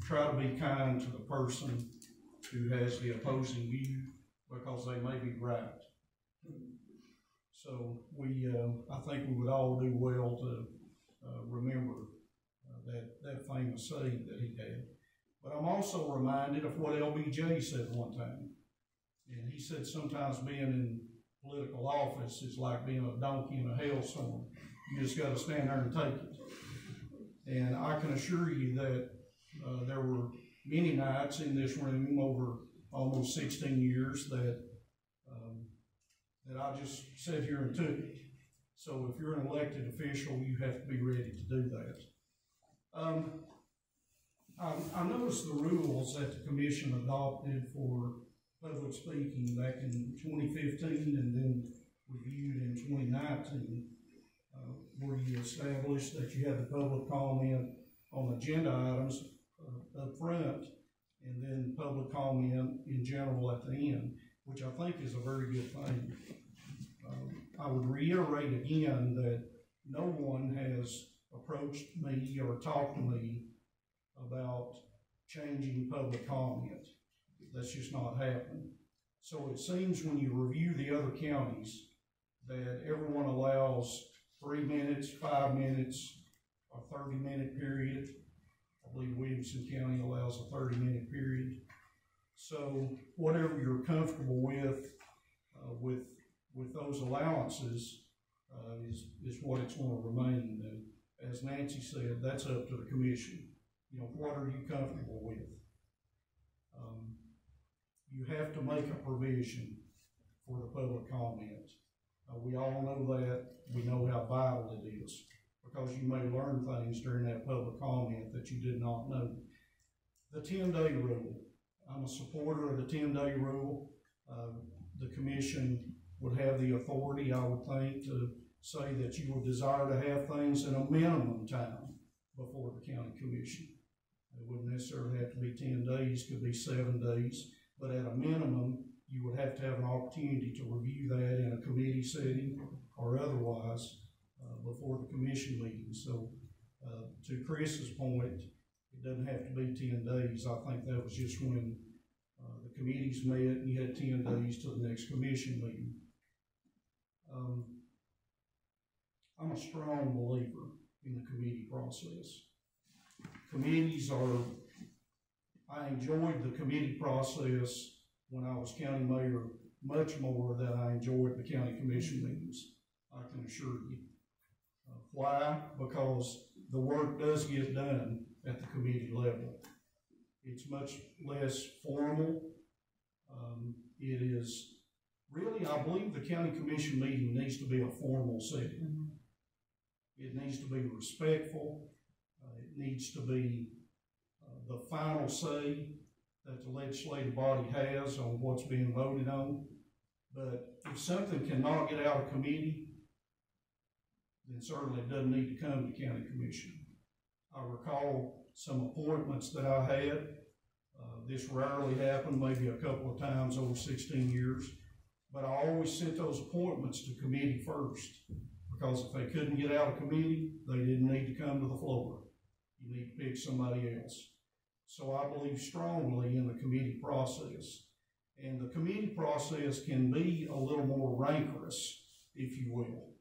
S7: Try to be kind to the person who has the opposing view, because they may be right. So I think we would all do well to remember that famous saying that he had. But I'm also reminded of what LBJ said one time. And he said sometimes being in political office is like being a donkey in a hailstorm. You just got to stand there and take it. And I can assure you that there were many nights in this room over almost 16 years that I just sat here and took it. So if you're an elected official, you have to be ready to do that. I noticed the rules that the commission adopted for public speaking back in 2015 and then reviewed in 2019, where you established that you had the public comment on agenda items up front and then public comment in general at the end, which I think is a very good thing. I would reiterate again that no one has approached me or talked to me about changing public comment. That's just not happening. So it seems when you review the other counties that everyone allows 3 minutes, 5 minutes, a 30-minute period. I believe Williamson County allows a 30-minute period. So whatever you're comfortable with those allowances is what it's going to remain. And as Nancy said, that's up to the commission. You know, what are you comfortable with? You have to make a provision for the public comment. We all know that. We know how vital it is, because you may learn things during that public comment that you did not know. The 10-day rule. I'm a supporter of the 10-day rule. The commission would have the authority, I would think, to say that you would desire to have things in a minimum time before the county commission. It wouldn't necessarily have to be 10 days, could be 7 days, but at a minimum, you would have to have an opportunity to review that in a committee setting or otherwise before the commission meeting. So to Chris's point, it doesn't have to be 10 days. I think that was just when the committees met and you had 10 days to the next commission meeting. I'm a strong believer in the committee process. Committees I enjoyed the committee process when I was county mayor much more than I enjoyed the county commission meetings, I can assure you. Why? Because the work does get done at the committee level. It's much less formal. It is really, I believe the county commission meeting needs to be a formal setting. It needs to be respectful. It needs to be the final say that the legislative body has on what's being voted on. But if something cannot get out of committee, then certainly it doesn't need to come to county commission. I recall some appointments that I had. This rarely happened, maybe a couple of times over 16 years. But I always sent those appointments to committee first, because if they couldn't get out of committee, they didn't need to come to the floor. You need to pick somebody else. So I believe strongly in the committee process. And the committee process can be a little more rancorous, if you will,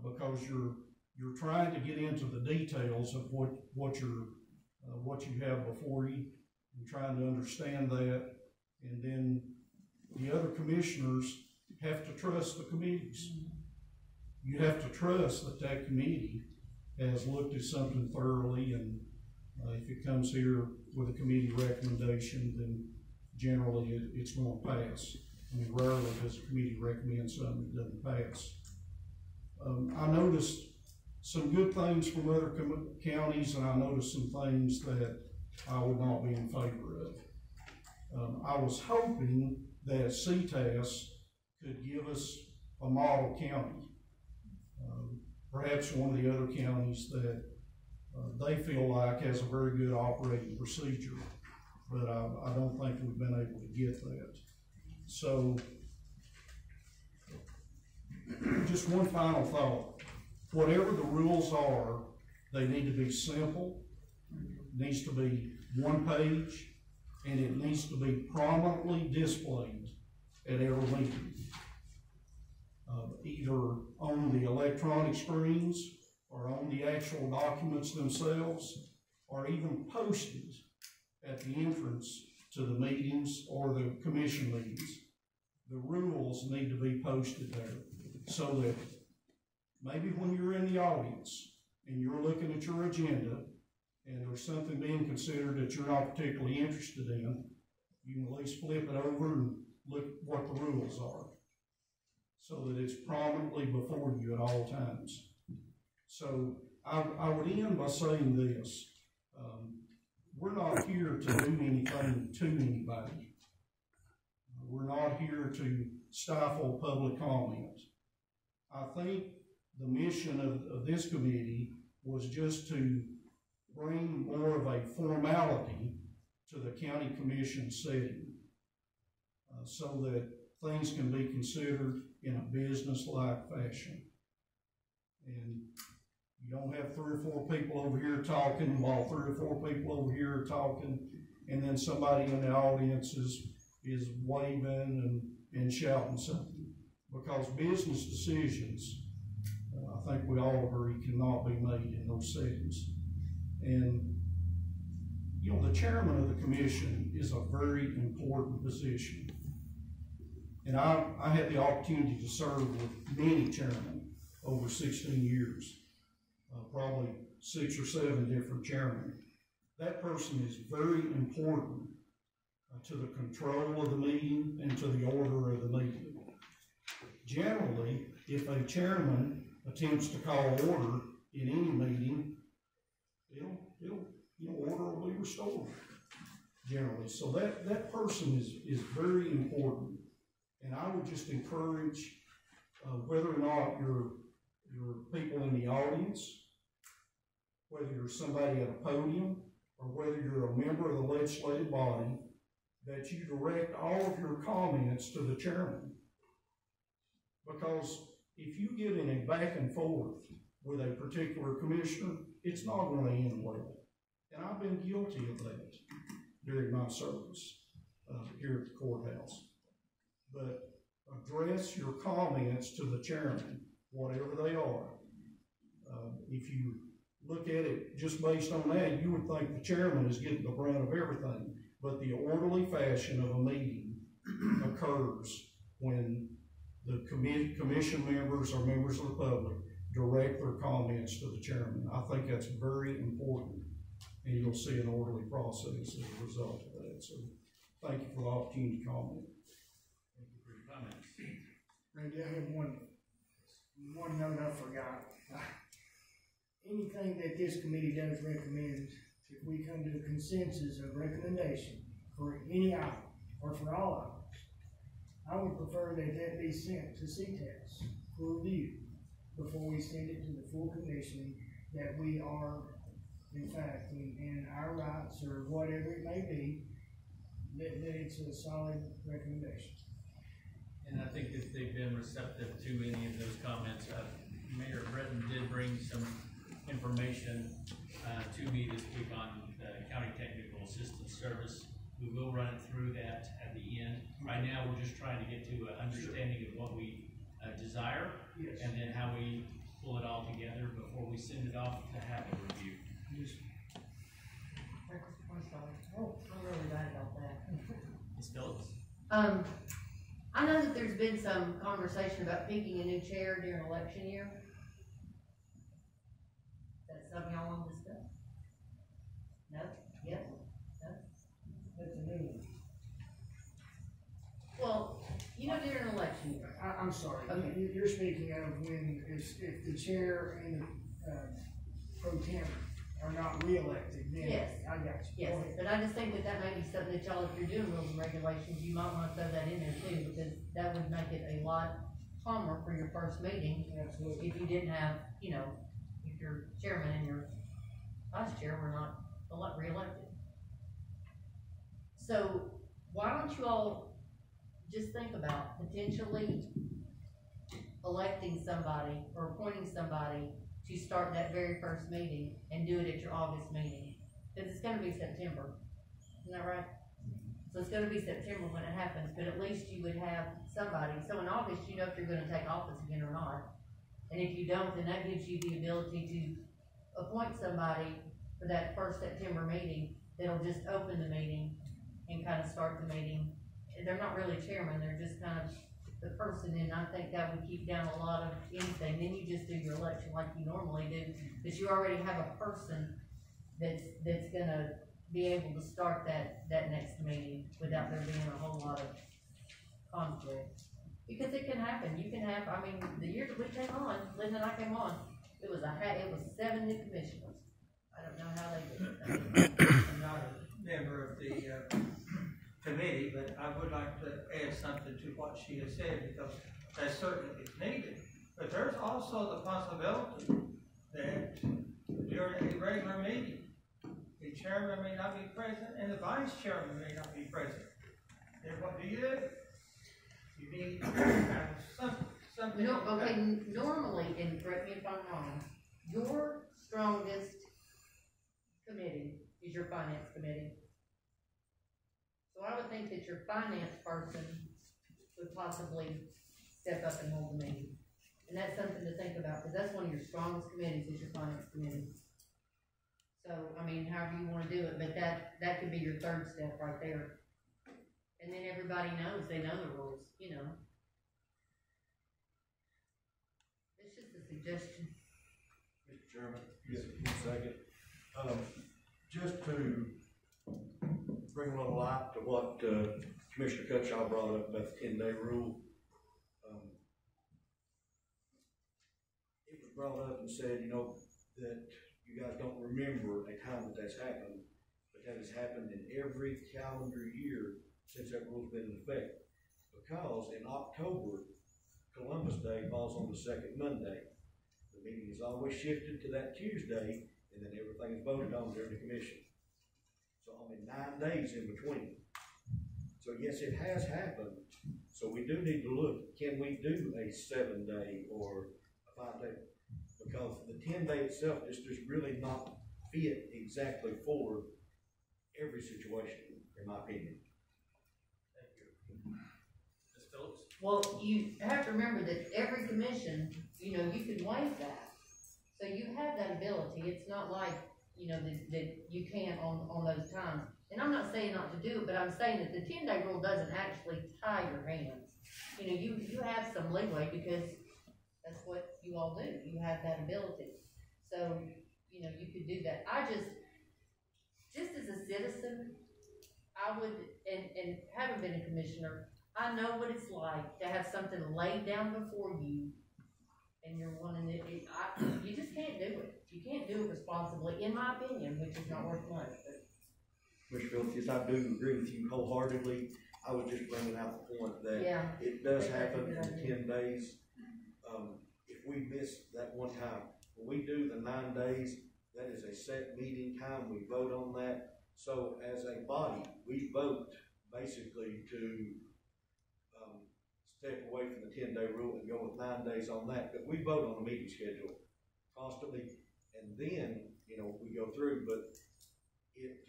S7: because you're trying to get into the details of what you have before you, and trying to understand that, and then the other commissioners have to trust the committees. You have to trust that that committee has looked at something thoroughly, and if it comes here with a committee recommendation, then generally it's going to pass. I mean, rarely does a committee recommend something that doesn't pass. I noticed some good things from other counties, and I noticed some things that I would not be in favor of. I was hoping that CTAS could give us a model county, perhaps one of the other counties that they feel like has a very good operating procedure, but I don't think we've been able to get that. So, just one final thought. Whatever the rules are, they need to be simple. It needs to be one page. and it needs to be prominently displayed at every meeting. Either on the electronic screens, or on the actual documents themselves, or even posted at the entrance to the meetings or the commission meetings. The rules need to be posted there, so that maybe when you're in the audience and you're looking at your agenda and there's something being considered that you're not particularly interested in, you can at least flip it over and look what the rules are, so that it's prominently before you at all times. So I would end by saying this. We're not here to do anything to anybody. We're not here to stifle public comment. I think the mission of this committee was just to bring more of a formality to the county commission setting, so that things can be considered in a business-like fashion. And you don't have 3 or 4 people over here talking while 3 or 4 people over here are talking, and then somebody in the audience is waving and shouting something. Because business decisions, I think we all agree, cannot be made in those settings. And, you know, the chairman of the commission is a very important position. And I had the opportunity to serve with many chairmen over 16 years. Probably 6 or 7 different chairmen. That person is very important to the control of the meeting and to the order of the meeting. Generally, if a chairman attempts to call order in any meeting, order will be restored, generally. So that person is very important. And I would just encourage, whether or not you're people in the audience, whether you're somebody at a podium, or whether you're a member of the legislative body, that you direct all of your comments to the chairman. Because if you get in a back and forth with a particular commissioner, it's not going to end well. And I've been guilty of that during my service here at the courthouse. But address your comments to the chairman, whatever they are. If you look at it just based on that, you would think the chairman is getting the brunt of everything. But the orderly fashion of a meeting occurs when the commission members or members of the public direct their comments to the chairman. I think that's very important, and you'll see an orderly process as a result of that. So thank you for the opportunity to comment.
S1: Thank you for your comments.
S6: Randy, I have one note I forgot. Anything that this committee does recommend, if we come to a consensus of recommendation for any item or for all items, I would prefer that be sent to CTAS for review before we send it to the full commission, that we are, in fact, in our rights or whatever it may be, that it's a solid recommendation.
S1: And I think that they've been receptive to any of those comments. Mayor Breton did bring some information to me this week on the County Technical Assistance Service. We will run it through that at the end. Right now, we're just trying to get to an understanding of what we desire, yes, and then how we pull it all together before we send it off to have a review.
S6: Yes.
S4: Oh, I'm really bad about that.
S1: Ms. Phillips?
S4: I know that there's been some conversation about picking a new chair during election year. That's something y'all want to discuss? No? Yes? No?
S6: That's a new one.
S4: Well, you know, during an election year.
S6: I'm sorry.
S4: Okay.
S6: You're speaking of when if the chair and the pro temp are not reelected, then
S4: Yes.
S6: I got you.
S4: Yes, but I just think that may be something that y'all, if you're doing rules and regulations, you might want to throw that in there too, because that would make it a lot calmer for your first meeting.
S6: Absolutely.
S4: If you didn't have, you know, if your chairman and your vice chair were not reelected. So why don't you all just think about potentially electing somebody or appointing somebody to start that very first meeting and do it at your August meeting, because it's going to be September, isn't that right? So it's gonna be September when it happens, but at least you would have somebody, so in August, you know if you're gonna take office again or not. And if you don't, then that gives you the ability to appoint somebody for that first September meeting that'll just open the meeting and kind of start the meeting. And they're not really chairman, they're just kind of the person, and I think that would keep down a lot of anything. Then you just do your election like you normally do, but you already have a person that's gonna be able to start that next meeting without there being a whole lot of conflict. Because it can happen, you can have, I mean, the year that we came on, Linda and I came on, it was 7 new commissioners. I don't know how they did it.
S9: I'm not a member of the committee, but I would like to add something to what she has said, because that certainly is needed. But there's also the possibility that during a regular meeting, the chairman may not be present and the vice chairman may not be present. Then what do? You need something.
S4: No, okay, normally, and correct me if I'm wrong, your strongest committee is your finance committee. So I would think that your finance person would possibly step up and hold the meeting. And that's something to think about, because that's one of your strongest committees is your finance committee. So, I mean, however you wanna do it, but that could be your third step right there. And then everybody knows, they know the rules, you know. It's just a suggestion.
S10: Mr. Chairman, yes, 1 second. Just to bring a little light to what Commissioner Cutshaw brought up about the 10-day rule. It was brought up and said, you know, that you guys don't remember a time that that's happened, but that has happened in every calendar year since that rule's been in effect. Because in October, Columbus Day falls on the second Monday. The meeting is always shifted to that Tuesday, and then everything is voted on during the commission. So only 9 days in between. So yes, it has happened. So we do need to look, can we do a 7-day or a 5-day? Because the 10-day itself just does really not fit exactly for every situation, in my opinion.
S1: Thank you. Ms. Phillips?
S4: Well, you have to remember that every commission, you know, you can waive that. So you have that ability. It's not like, you know, that you can't on those times. And I'm not saying not to do it, but I'm saying that the 10-day rule doesn't actually tie your hands. You know, you have some leeway because that's what you all do. You have that ability. So, you know, you could do that. I just as a citizen, I would, and having been a commissioner, I know what it's like to have something laid down before you and you're wanting it. You just can't do it. You can't do it responsibly, in my opinion, which is not worth much.
S10: Mr. Phillips, yes, I do agree with you wholeheartedly. I was just bringing out the point that it does happen in the 10 days. If we miss that one time, when we do the 9 days, that is a set meeting time. We vote on that. So as a body, we vote basically to step away from the 10-day rule and go with 9 days on that. But we vote on the meeting schedule constantly, and then, you know, we go through, but it,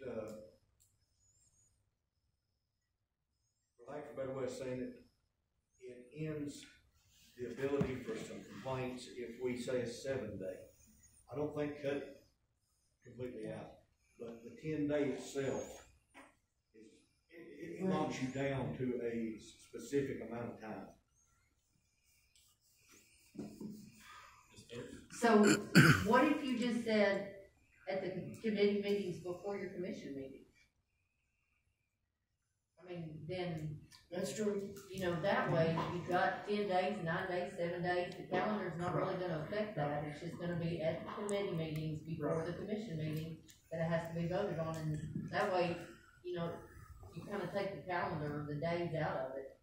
S10: for lack of a better way of saying it, it ends the ability for some complaints if we say a 7-day. I don't think cut it completely out, but the 10-day itself it locks you down to a specific amount of time.
S4: So what if you just said at the committee meetings before your commission meeting? I mean, then
S6: That's true.
S4: you know, that way you've got 10 days, 9 days, 7 days. The calendar's not really gonna affect that. It's just gonna be at the committee meetings before the commission meeting that it has to be voted on, and that way, you know, you kind of take the calendar, the days out of it.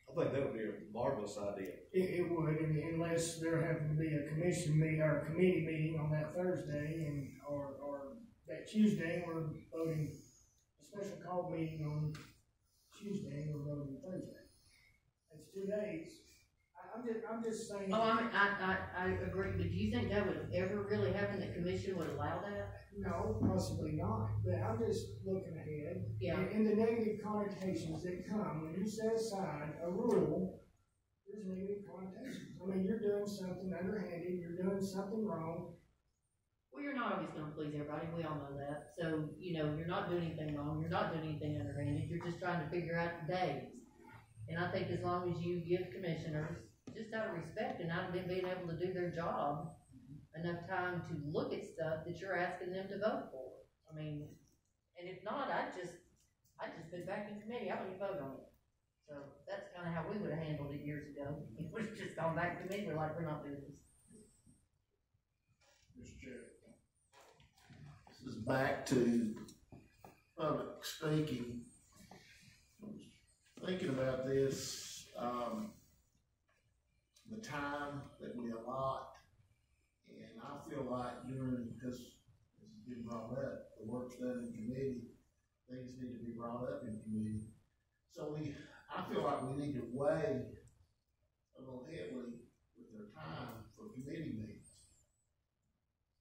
S10: I think that would be a marvelous idea.
S6: It would, unless there happened to be a commission meeting or a committee meeting on that Thursday or that Tuesday, we're voting a special call meeting on Tuesday, we're voting Thursday. That's 2 days. I'm just saying.
S4: Oh, I agree, but do you think that would ever really happen, the commission would allow that?
S6: No, possibly not, but I'm just looking ahead.
S4: Yeah.
S6: And the negative connotations that come when you set aside a rule, there's negative connotations. I mean, you're doing something underhanded, you're doing something wrong.
S4: Well, you're not always gonna please everybody, we all know that, so, you know, you're not doing anything wrong, you're not doing anything underhanded, you're just trying to figure out the days. And I think as long as you give commissioners, just out of respect and out of them being able to do their job, enough time to look at stuff that you're asking them to vote for. I mean, and if not, I just been back in committee, I wouldn't vote on it. So that's kinda how we would've handled it years ago. It would've just gone back to me, we're like, we're not doing this.
S5: Mr. Chair. This is back to public speaking. Thinking about this, the time that we allot, and I feel like during, because this has been brought up, the work's done in committee, things need to be brought up in committee. So I feel like we need to weigh a little heavily with our time for committee meetings.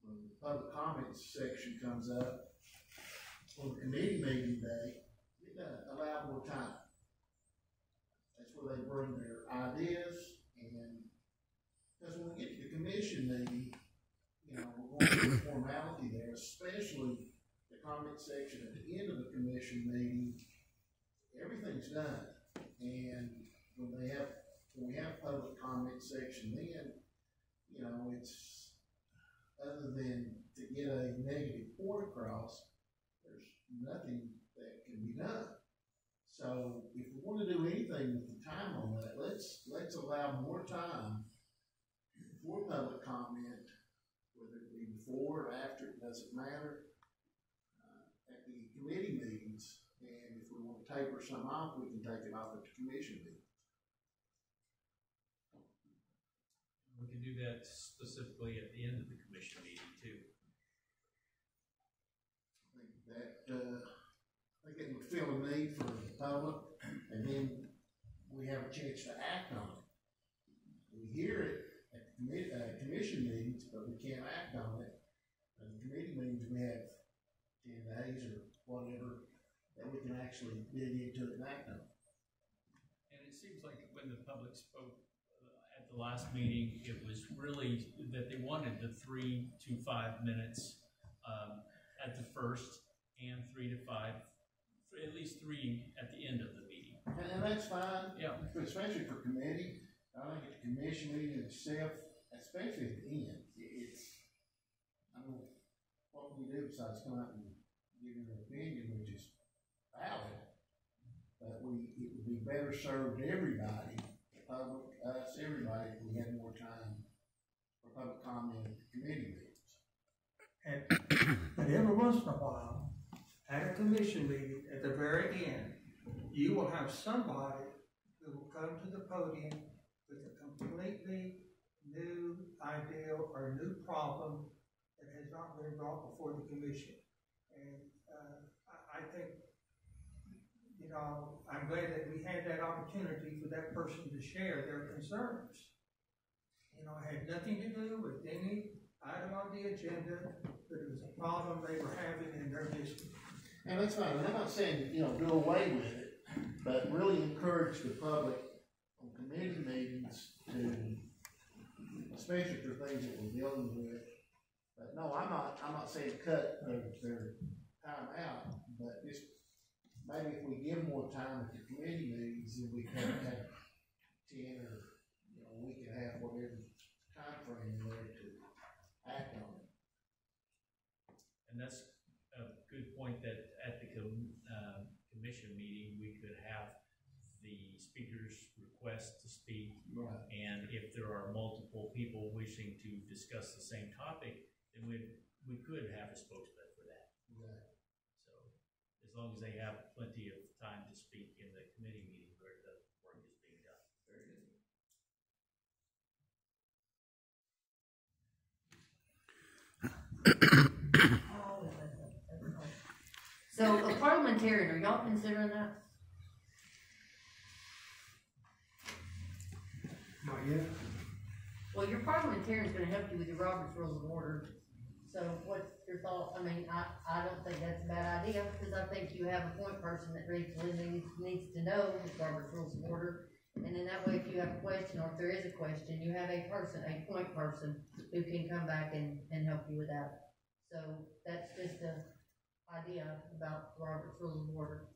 S5: When the public comments section comes up, on the committee meeting day, we gotta allow more time. That's where they bring their ideas, and because when we get to the commission meeting, you know, we're going through the formality there, especially the comment section at the end of the commission meeting. Everything's done, and when we have public comment section, then, you know, it's, other than to get a negative point across, there's nothing that can be done. So if we want to do anything with the time on that, let's allow more time for public comment, whether it be before or after, it doesn't matter, at the committee meetings. And if we want to taper some off, we can take it off at the commission meeting.
S1: We can do that specifically at the end of the commission meeting too.
S5: I think it would fill a need for the public, and then we have a chance to act on it. We hear it at the commission meetings, but we can't act on it. At the committee meetings, we have 10 days or whatever that we can actually dig into it and act on it.
S1: And it seems like when the public spoke at the last meeting, it was really that they wanted the 3 to 5 minutes at the first, and 3 to 5, at least 3 at the end of the meeting.
S5: And that's fine.
S1: Yeah.
S5: Especially for committee. I think at the commission meeting itself, especially at the end, I mean, what can we do besides come out and give you an opinion, which is valid, but it would be better served to everybody, the public, us, everybody, if we had more time for public comment at the committee meetings.
S9: But every once in a while, at a commission meeting, at the very end, you will have somebody who will come to the podium with a completely new idea or new problem that has not been brought before the commission. And I think, you know, I'm glad that we had that opportunity for that person to share their concerns. You know, it had nothing to do with any item on the agenda, but it was a problem they were having in their district.
S5: And that's fine, and I'm not saying, you know, do away with it, but really encourage the public on committee meetings to, especially for things that we're dealing with. But no, I'm not saying cut their time out, but just maybe if we give more time at the committee meetings, then we can have 10 or, you know, we can have whatever time frame there to act on it.
S1: And that's a good point, that at the commission meeting, we could have the speaker's request to speak.
S5: Right.
S1: And if there are multiple people wishing to discuss the same topic, then we could have a spokesman for that.
S5: Right.
S1: So as long as they have plenty of time to speak in the committee meeting where the work is being done.
S5: Very good.
S4: So a parliamentarian, are y'all considering that?
S6: My yet.
S4: Well, your parliamentarian's gonna help you with your Robert's Rules of Order. So what's your thought? I mean, I don't think that's a bad idea, because I think you have a point person that needs to know the Robert's Rules of Order. And then that way, if you have a question, or if there is a question, you have a point person, who can come back and help you with that. So that's just an idea about Robert's Rules of Order.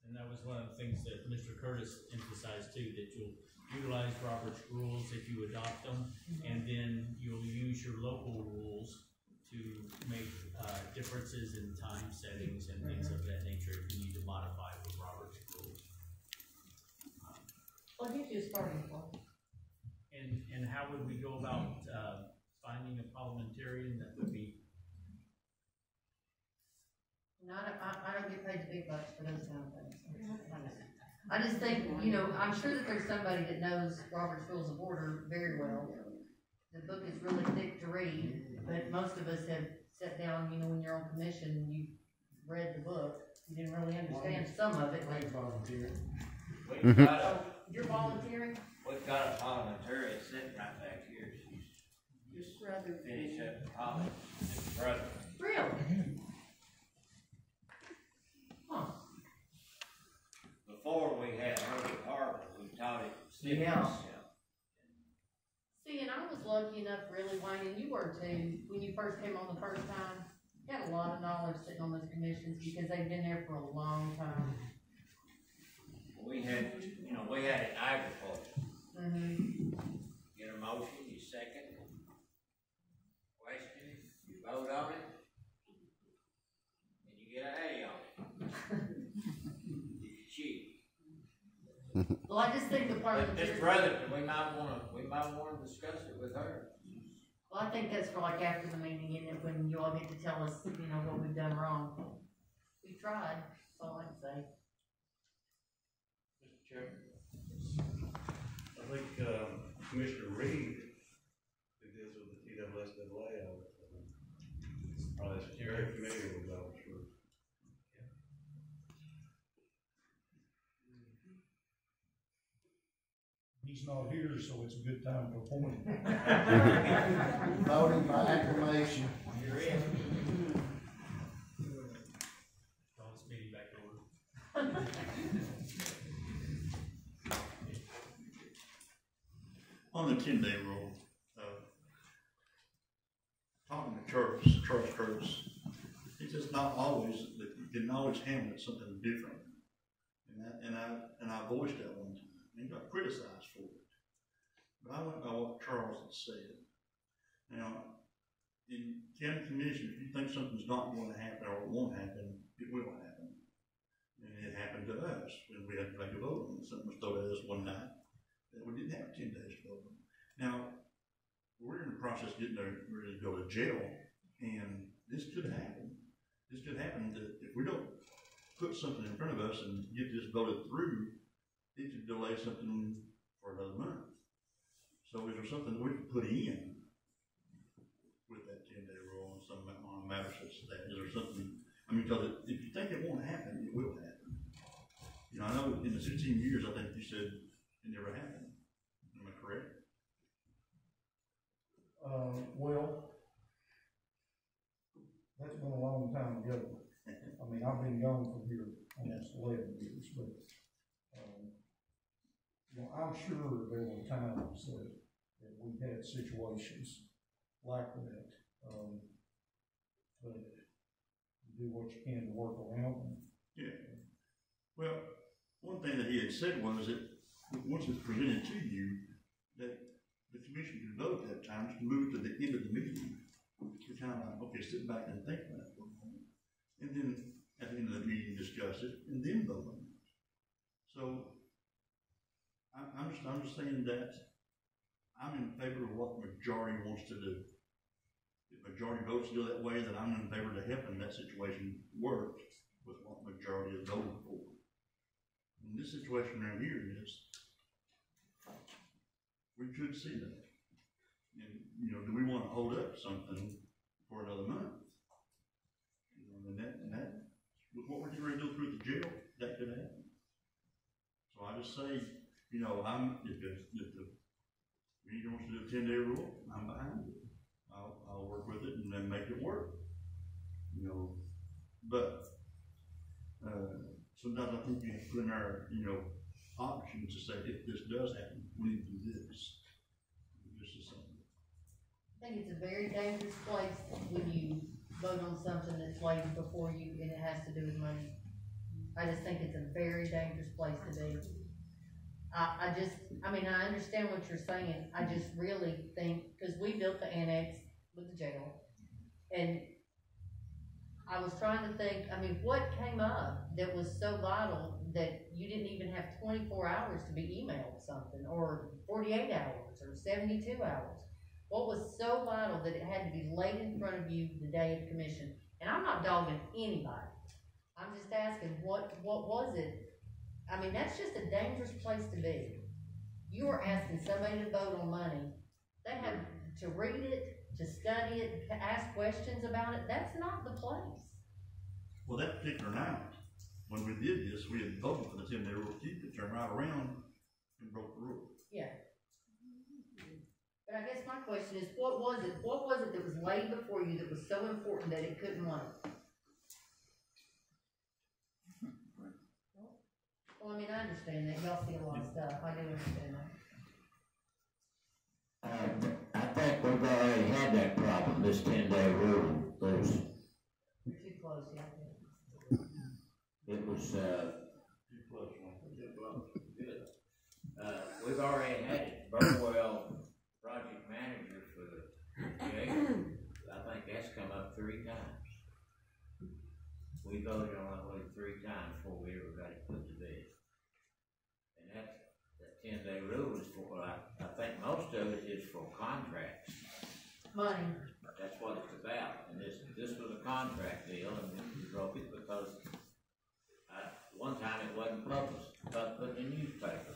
S1: And that was one of the things that Mr. Curtis emphasized too, that you'll utilize Robert's rules if you adopt them, and then you'll use your local rules to make differences in time settings and things of that nature if you need to modify with Robert's rules.
S4: Well, it gives you a starting point.
S1: And how would we go about finding a parliamentarian that would be?
S4: No, I don't get paid the big bucks for those kind of things. I just think, you know, I'm sure that there's somebody that knows Robert's Rules of Order very well. The book is really thick to read, but most of us have sat down, you know, when you're on commission, you read the book. You didn't really understand some of it.
S5: I volunteer.
S3: We've got a,
S4: You're volunteering?
S3: we've got a parliamentarian sitting right back here. She's just
S4: Brother.
S3: finished up college. And brother,
S4: Really? Huh.
S3: before we had her at Harvard, we taught it.
S4: Yeah. See, and I was lucky enough, really, Wayne, and you were too, when you first came on the first time. You had a lot of knowledge sitting on those commissions because they've been there for a long time.
S3: We had, you know, we had it agriculture.
S4: Mm-hmm.
S3: Get a motion, you second it. Question it, you vote on it. And you get an A on it. You cheat.
S4: Well, I just think the
S3: But
S4: parliamentary.
S3: Miss Brotherton, we might wanna discuss it with her.
S4: Well, I think that's for like after the meeting, and when you all get to tell us, you know, what we've done wrong. We tried, that's all I can say.
S3: Mr. Chairman.
S7: I think, Commissioner Reed, who deals with the TWSAA, probably is very familiar with Robert's rules. He's not here, so it's a good time to appoint him.
S5: Voting by acclamation.
S3: You're in.
S1: Call this meeting back to order.
S11: On the 10-day rule, talking to Charles Curtis, he says not always, that you can always handle something different. And I voiced that one time. And got criticized for it. But I went by what Charles had said. Now, in county commission, if you think something's not going to happen or it won't happen, it will happen. And it happened to us when we had to make a vote on it. Something was thrown at us one night that we didn't have 10 days to vote on. Now, we're in the process of getting ready to go to jail, and this could happen. This could happen that if we don't put something in front of us and get this voted through, it could delay something for another month. So is there something we could put in with that 10-day rule on a matter such as that? Is there something, I mean, because if you think it won't happen, it will happen. You know, I know in the 16 years, I think you said it never happened. Am I correct?
S7: Well, that's been a long time ago. I mean, I've been gone from here almost 11 years, but, you know, I'm sure there were times that we've had situations like that, but you do what you can to work around them.
S11: Yeah. Well, one thing that he had said was that once it's presented to you, that the commission can vote at that time to move to the end of the meeting. You're kind of like, okay, sit back and think about it for a moment. And then at the end of the meeting, discuss it and then vote on it. So I'm just saying that I'm in favor of what the majority wants to do. If majority votes go that way, then I'm in favor of helping that situation work with what majority is voting for. And this situation right here is, we could see that. And, you know, do we want to hold up something for another month? You know, and that, with what we're getting ready to go through the jail, that could happen. So I just say, you know, if the committee wants to do a 10-day rule, I'm behind it. I'll work with it and then make it work. You know, but, sometimes I think you have to put in our, you know, options to say, if this does happen, we need to do this. This is something.
S4: I think it's a very dangerous place when you vote on something that's laid before you and it has to do with money. I just think it's a very dangerous place to be. I mean, I understand what you're saying. I just really think, because we built the annex with the jail, and I was trying to think, I mean, what came up that was so vital that you didn't even have 24 hours to be emailed something, or 48 hours, or 72 hours? What was so vital that it had to be laid in front of you the day of commission? And I'm not dogging anybody. I'm just asking, what was it? I mean, that's just a dangerous place to be. You are asking somebody to vote on money. They have to read it, to study it, to ask questions about it. That's not the place.
S11: Well, that particular night, when we did this, we had voted for the 10-day rule. You could turn right around and broke the rule.
S4: Yeah. But I guess my question is, what was it? What was it that was laid before you that was so important that it couldn't wait? Well, I mean, I understand that. Y'all see a lot of stuff. I do understand that.
S3: I think we've already had that problem, this 10-day rule.
S4: You're too close, yeah.
S3: It was,
S11: Too close,
S3: good. We've already had it. Burwell, project manager for the jail, I think that's come up 3 times. We voted on it like 3 times before we ever got it put to bed. And that 10-day rule is for, I think most of it is for contracts.
S4: Money.
S3: That's what it's about. And this was a contract deal, and we broke it because one time it wasn't published, but put in the newspaper.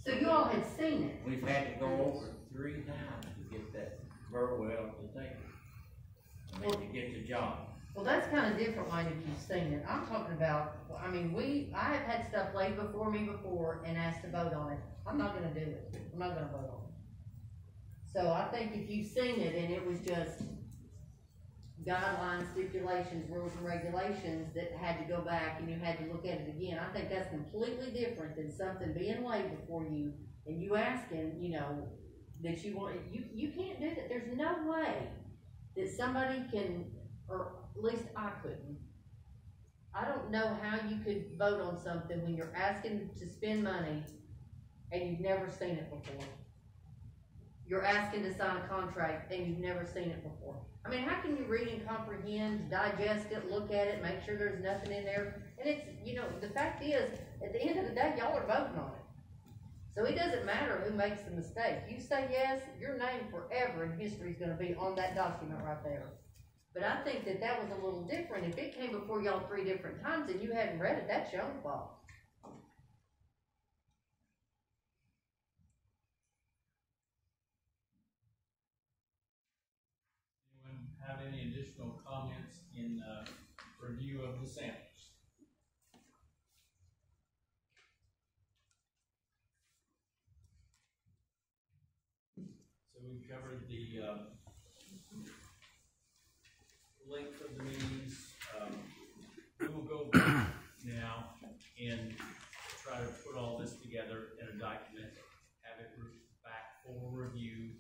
S4: So you all had seen it?
S3: We've had to go over 3 times to get that Burwell to take it. I mean, to get the job.
S4: Well, that's kind of different, Wayne, if you've seen it. I'm talking about, I mean, I have had stuff laid before me before and asked to vote on it. I'm not gonna do it. I'm not gonna vote on it. So I think if you've seen it and it was just guidelines, stipulations, rules and regulations that had to go back and you had to look at it again, I think that's completely different than something being laid before you and you asking, you know, that you want, you can't do that. There's no way that somebody can, or at least I couldn't. I don't know how you could vote on something when you're asking to spend money and you've never seen it before. You're asking to sign a contract and you've never seen it before. I mean, how can you read and comprehend, digest it, look at it, make sure there's nothing in there? And it's, you know, the fact is, at the end of the day, y'all are voting on it. So it doesn't matter who makes the mistake. You say yes, your name forever in history is going to be on that document right there. But I think that that was a little different. If it came before y'all 3 different times and you hadn't read it, that's your own fault.
S1: Anyone have any additional comments in review of the samples? So we've covered the length of the meetings. We will go back now and try to put all this together in a document, have it back for review,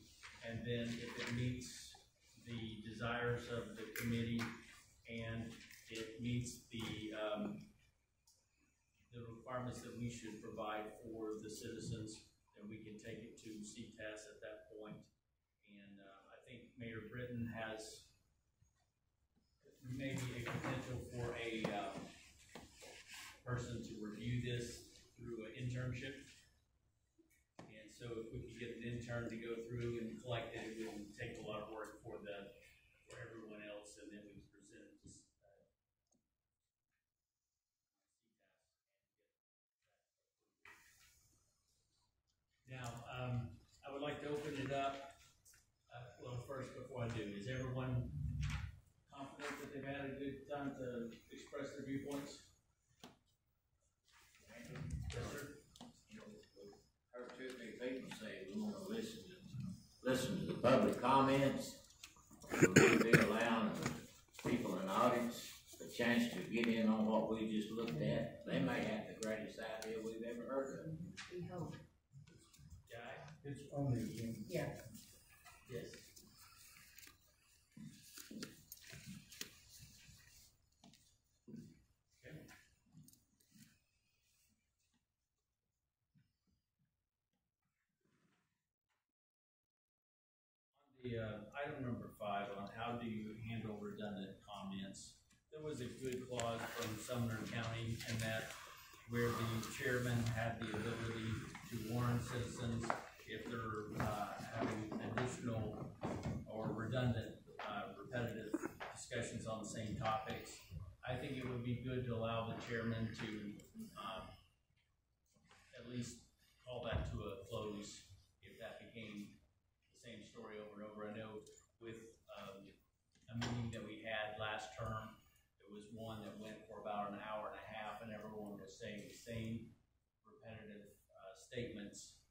S1: and then if it meets the desires of the committee and it meets the requirements that we should provide for the citizens, then we can take it to CTAS at that point. And I think Mayor Britton has maybe a potential for a person to review this through an internship. And so if we could get an intern to go through and collect it, it wouldn't take a lot of work for everyone else, and then we could present it to Now, I would like to open it up. Well, first, before I do, is everyone confident that they've had a good time to express their viewpoints? Yes, sir.
S3: people say we wanna listen to the public comments. We'll be allowing people in the audience a chance to get in on what we just looked at. They may have the greatest idea we've ever heard of.
S4: We hope.
S7: It's on the agenda.
S4: Yeah.
S1: Yes. Item number 5 on how do you handle redundant comments. There was a good clause from Sumner County in that where the chairman had the ability to warn citizens if they're having additional or redundant, repetitive discussions on the same topics. I think it would be good to allow the chairman to at least call that to a close if that became same story over and over. I know with a meeting that we had last term, there was one that went for about an hour and a half, and everyone was saying the same repetitive statements.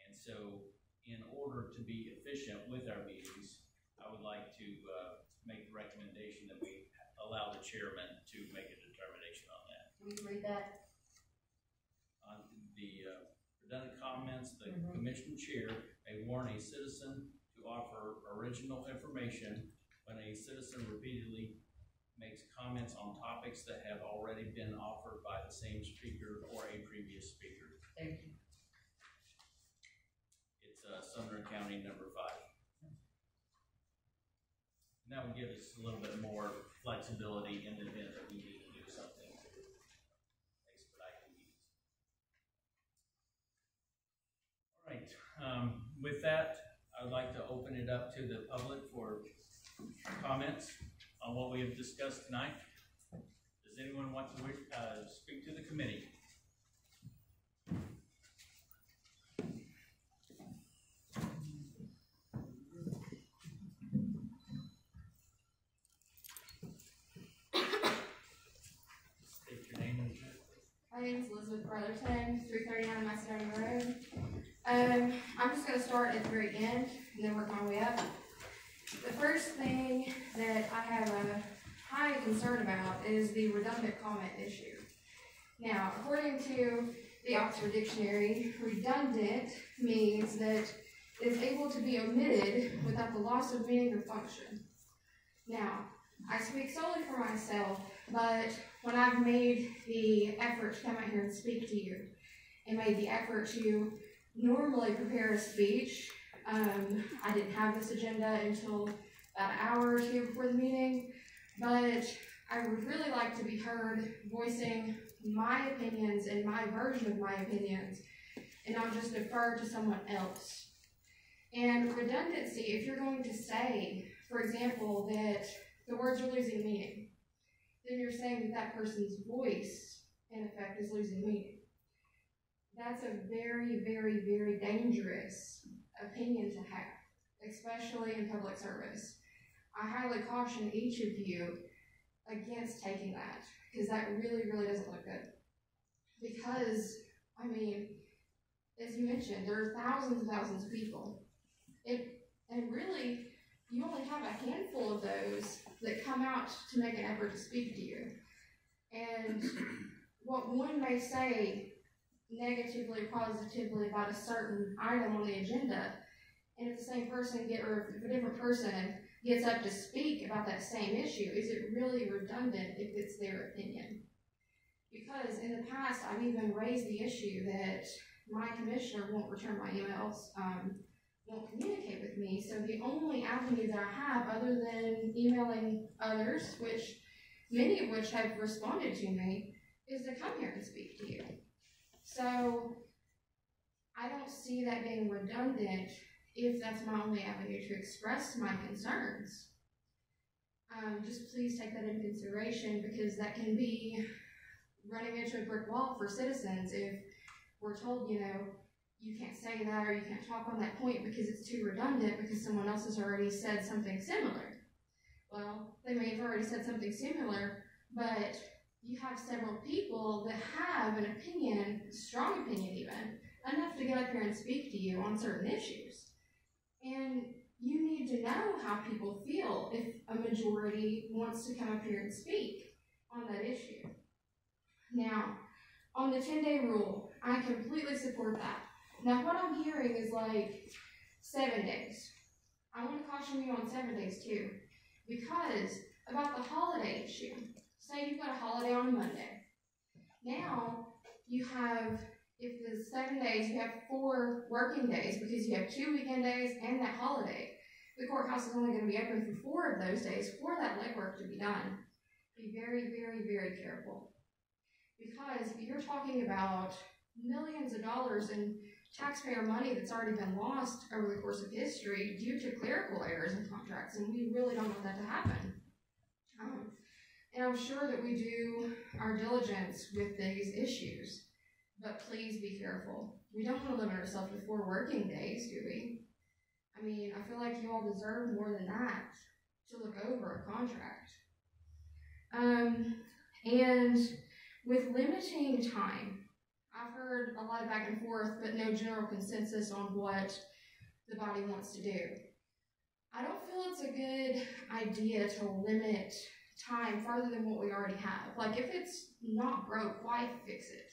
S1: And so, in order to be efficient with our meetings, I would like to make the recommendation that we allow the chairman to make a determination on that.
S4: Can we read that?
S1: On the redundant comments, the commission chair may warn a citizen to offer original information when a citizen repeatedly makes comments on topics that have already been offered by the same speaker or a previous speaker.
S4: Thank you.
S1: It's Sumner County number 5. And that would give us a little bit more flexibility in the event that we need to do something to expedite the meetings. All right. With that, I would like to open it up to the public for comments on what we have discussed tonight. Does anyone want to speak to the committee? State your name and address.
S12: My name is Elizabeth Brotherton, 339 Macedonia Road. I'm just going to start at the very end and then work my way up. The first thing that I have a high concern about is the redundant comment issue. Now, according to the Oxford Dictionary, redundant means that it is able to be omitted without the loss of meaning or function. Now, I speak solely for myself, but when I've made the effort to come out here and speak to you and made the effort to normally prepare a speech, I didn't have this agenda until about an hour or two before the meeting, but I would really like to be heard voicing my opinions and my version of my opinions and not just defer to someone else. And redundancy, if you're going to say, for example, that the words are losing meaning, then you're saying that that person's voice, in effect, is losing meaning. That's a very, very, very dangerous opinion to have, especially in public service. I highly caution each of you against taking that, because that really, really doesn't look good. Because, I mean, as you mentioned, there are thousands and thousands of people. And really, you only have a handful of those that come out to make an effort to speak to you. And what one may say negatively, positively about a certain item on the agenda, and if the same person or if a different person gets up to speak about that same issue, is it really redundant if it's their opinion? Because in the past, I've even raised the issue that my commissioner won't return my emails, won't communicate with me, so the only avenue that I have other than emailing others, which many of which have responded to me, is to come here and speak to you. So I don't see that being redundant if that's my only avenue to express my concerns. Just please take that into consideration, because that can be running into a brick wall for citizens if we're told, you know, you can't say that or you can't talk on that point because it's too redundant because someone else has already said something similar. Well, they may have already said something similar, but you have several people that have an opinion, strong opinion even, enough to get up here and speak to you on certain issues. And you need to know how people feel if a majority wants to come up here and speak on that issue. Now, on the 10-day rule, I completely support that. Now, what I'm hearing is like 7 days. I want to caution you on 7 days too, because about the holiday issue. Say you've got a holiday on a Monday. Now, you have, if the 7 days, you have 4 working days because you have 2 weekend days and that holiday. The courthouse is only going to be open for 4 of those days for that legwork to be done. Be very, very, very careful. Because you're talking about millions of dollars in taxpayer money that's already been lost over the course of history due to clerical errors in contracts, and we really don't want that to happen. And I'm sure that we do our diligence with these issues, but please be careful. We don't want to limit ourselves to 4 working days, do we? I mean, I feel like you all deserve more than that to look over a contract. And with limiting time, I've heard a lot of back and forth, but no general consensus on what the body wants to do. I don't feel it's a good idea to limit time farther than what we already have. Like, if it's not broke, why fix it?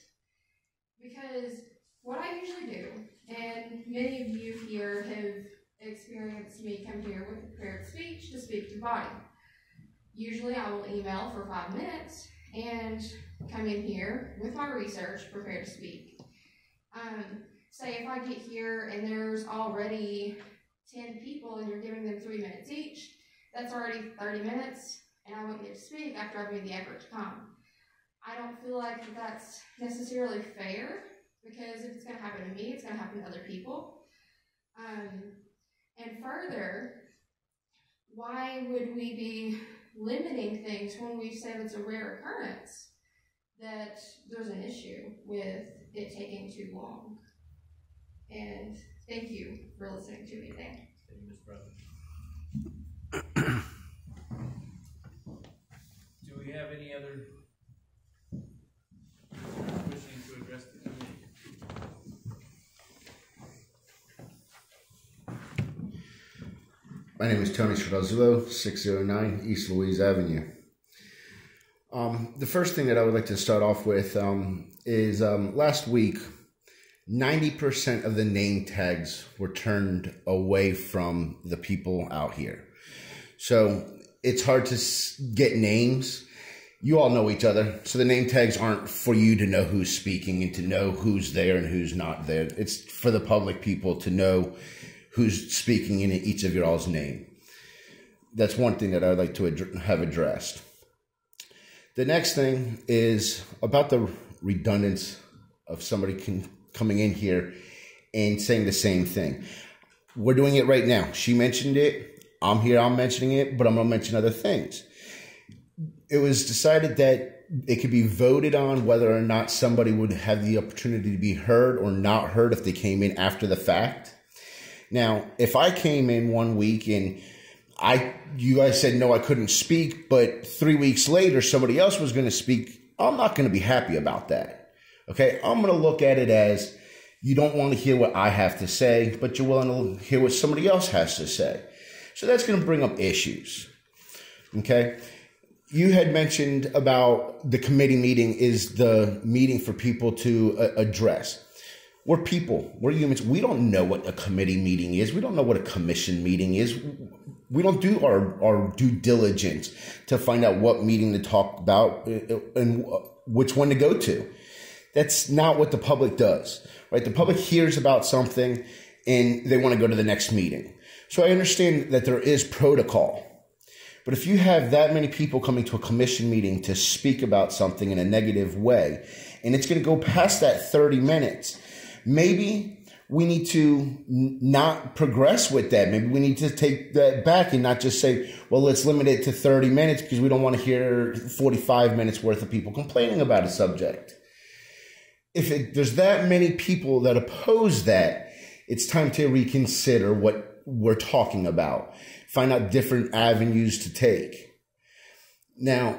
S12: Because what I usually do, and many of you here have experienced me come here with a prepared speech to speak to the body. Usually I will email for 5 minutes and come in here with my research prepared to speak. Say if I get here and there's already 10 people and you're giving them 3 minutes each, that's already 30 minutes and I wouldn't get to speak after I've made the effort to come. I don't feel like that's necessarily fair, because if it's going to happen to me, it's going to happen to other people. And further, why would we be limiting things when we've said it's a rare occurrence that there's an issue with it taking too long? And thank you for listening to me today.
S1: Thank you, Ms. Brothers. Do we have any other wishing to address the committee?
S2: My name is Tony Stradazzulo, 609 East Louise Avenue. The first thing that I would like to start off with is last week, 90% of the name tags were turned away from the people out here. So it's hard to get names. You all know each other, so the name tags aren't for you to know who's speaking and to know who's there and who's not there. It's for the public people to know who's speaking in each of your all's name. That's one thing that I'd like to have addressed. The next thing is about the redundance of somebody coming in here and saying the same thing. We're doing it right now. She mentioned it. I'm here, I'm mentioning it, but I'm going to mention other things. It was decided that it could be voted on whether or not somebody would have the opportunity to be heard or not heard if they came in after the fact. Now, if I came in 1 week and you guys said, no, I couldn't speak, but 3 weeks later, somebody else was going to speak, I'm not going to be happy about that. Okay. I'm going to look at it as you don't want to hear what I have to say, but you're willing to hear what somebody else has to say. So that's going to bring up issues. Okay. You had mentioned about the committee meeting is the meeting for people to address. We're people. We're humans. We don't know what a committee meeting is. We don't know what a commission meeting is. We don't do our due diligence to find out what meeting to talk about and which one to go to. That's not what the public does, right? The public hears about something and they want to go to the next meeting. So I understand that there is protocol. But if you have that many people coming to a commission meeting to speak about something in a negative way, and it's going to go past that 30 minutes, maybe we need to not progress with that. Maybe we need to take that back and not just say, well, let's limit it to 30 minutes because we don't want to hear 45 minutes worth of people complaining about a subject. If there's that many people that oppose that, it's time to reconsider what we're talking about. Find out different avenues to take. Now,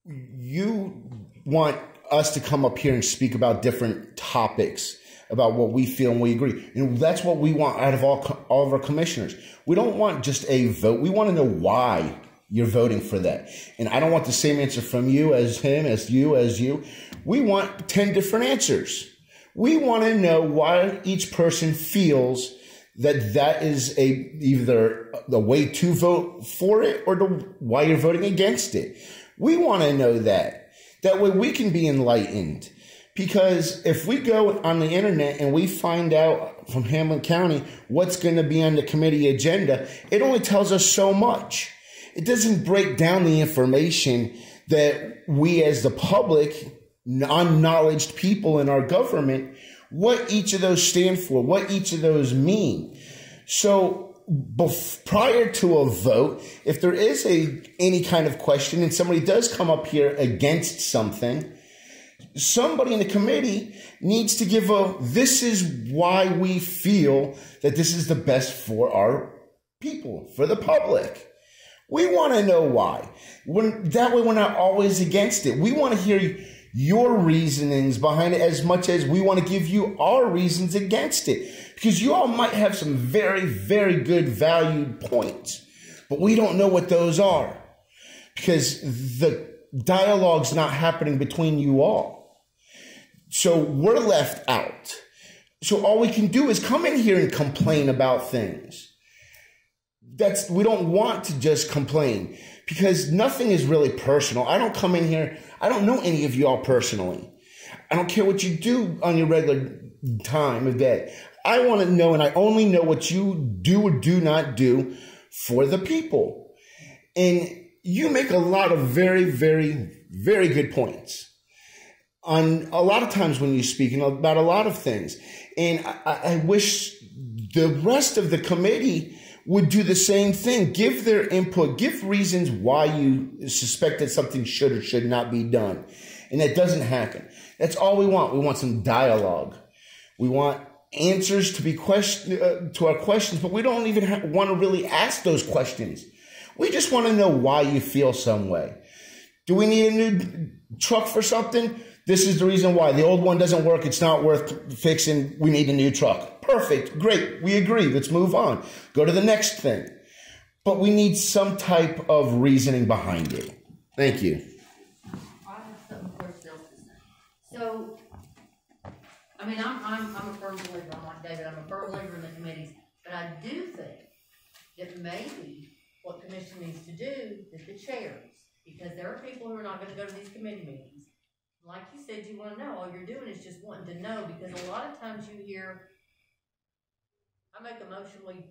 S2: you want us to come up here and speak about different topics about what we feel and we agree. And that's what we want out of all of our commissioners. We don't want just a vote. We want to know why you're voting for that. And I don't want the same answer from you as him, as you, as you. We want 10 different answers. We want to know why each person feels that is either the way to vote for it or why you're voting against it. We want to know that. That way we can be enlightened. Because if we go on the internet and we find out from Hamblen County what's going to be on the committee agenda, it only tells us so much. It doesn't break down the information that we as the public, unknowledged people in our government, what each of those stand for, what each of those mean. So prior to a vote, if there is any kind of question and somebody does come up here against something, somebody in the committee needs to give this is why we feel that this is the best for our people, for the public. We want to know why. That way we're not always against it. We want to hear your reasonings behind it as much as we want to give you our reasons against it. Because you all might have some very, very good valued points, but we don't know what those are. Because the dialogue's not happening between you all. So we're left out. So all we can do is come in here and complain about things. We don't want to just complain because nothing is really personal. I don't come in here. I don't know any of you all personally. I don't care what you do on your regular time of day. I want to know, and I only know what you do or do not do for the people. And you make a lot of very, very, very good points on a lot of times when you speak about a lot of things. And I wish the rest of the committee would do the same thing. Give their input, give reasons why you suspect that something should or should not be done. And that doesn't happen. That's all we want. We want some dialogue. We want answers to be to our questions, but we don't even want to really ask those questions. We just want to know why you feel some way. Do we need a new truck for something? This is the reason why. The old one doesn't work. It's not worth fixing. We need a new truck. Perfect. Great. We agree. Let's move on. Go to the next thing. But we need some type of reasoning behind it. Thank you.
S4: I have something personal to say. So, I mean, I'm a firm believer. I'm like David. I'm a firm believer in the committees. But I do think that maybe what commission needs to do is the chairs. Because there are people who are not going to go to these committee meetings. Like you said, you want to know. All you're doing is just wanting to know. Because a lot of times you hear, I make a motion, we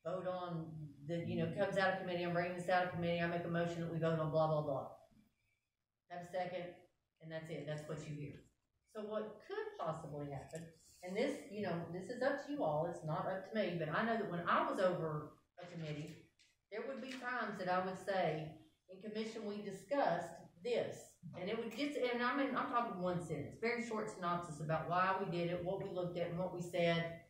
S4: vote on the, comes out of committee, I'm bringing this out of committee, I make a motion that we vote on blah, blah, blah. Have a second, and that's it. That's what you hear. So what could possibly happen, and this, this is up to you all, it's not up to me, but I know that when I was over a committee, there would be times that I would say, in commission we discussed this, and it would get, and I'm talking one sentence, very short synopsis about why we did it, what we looked at, and what we said.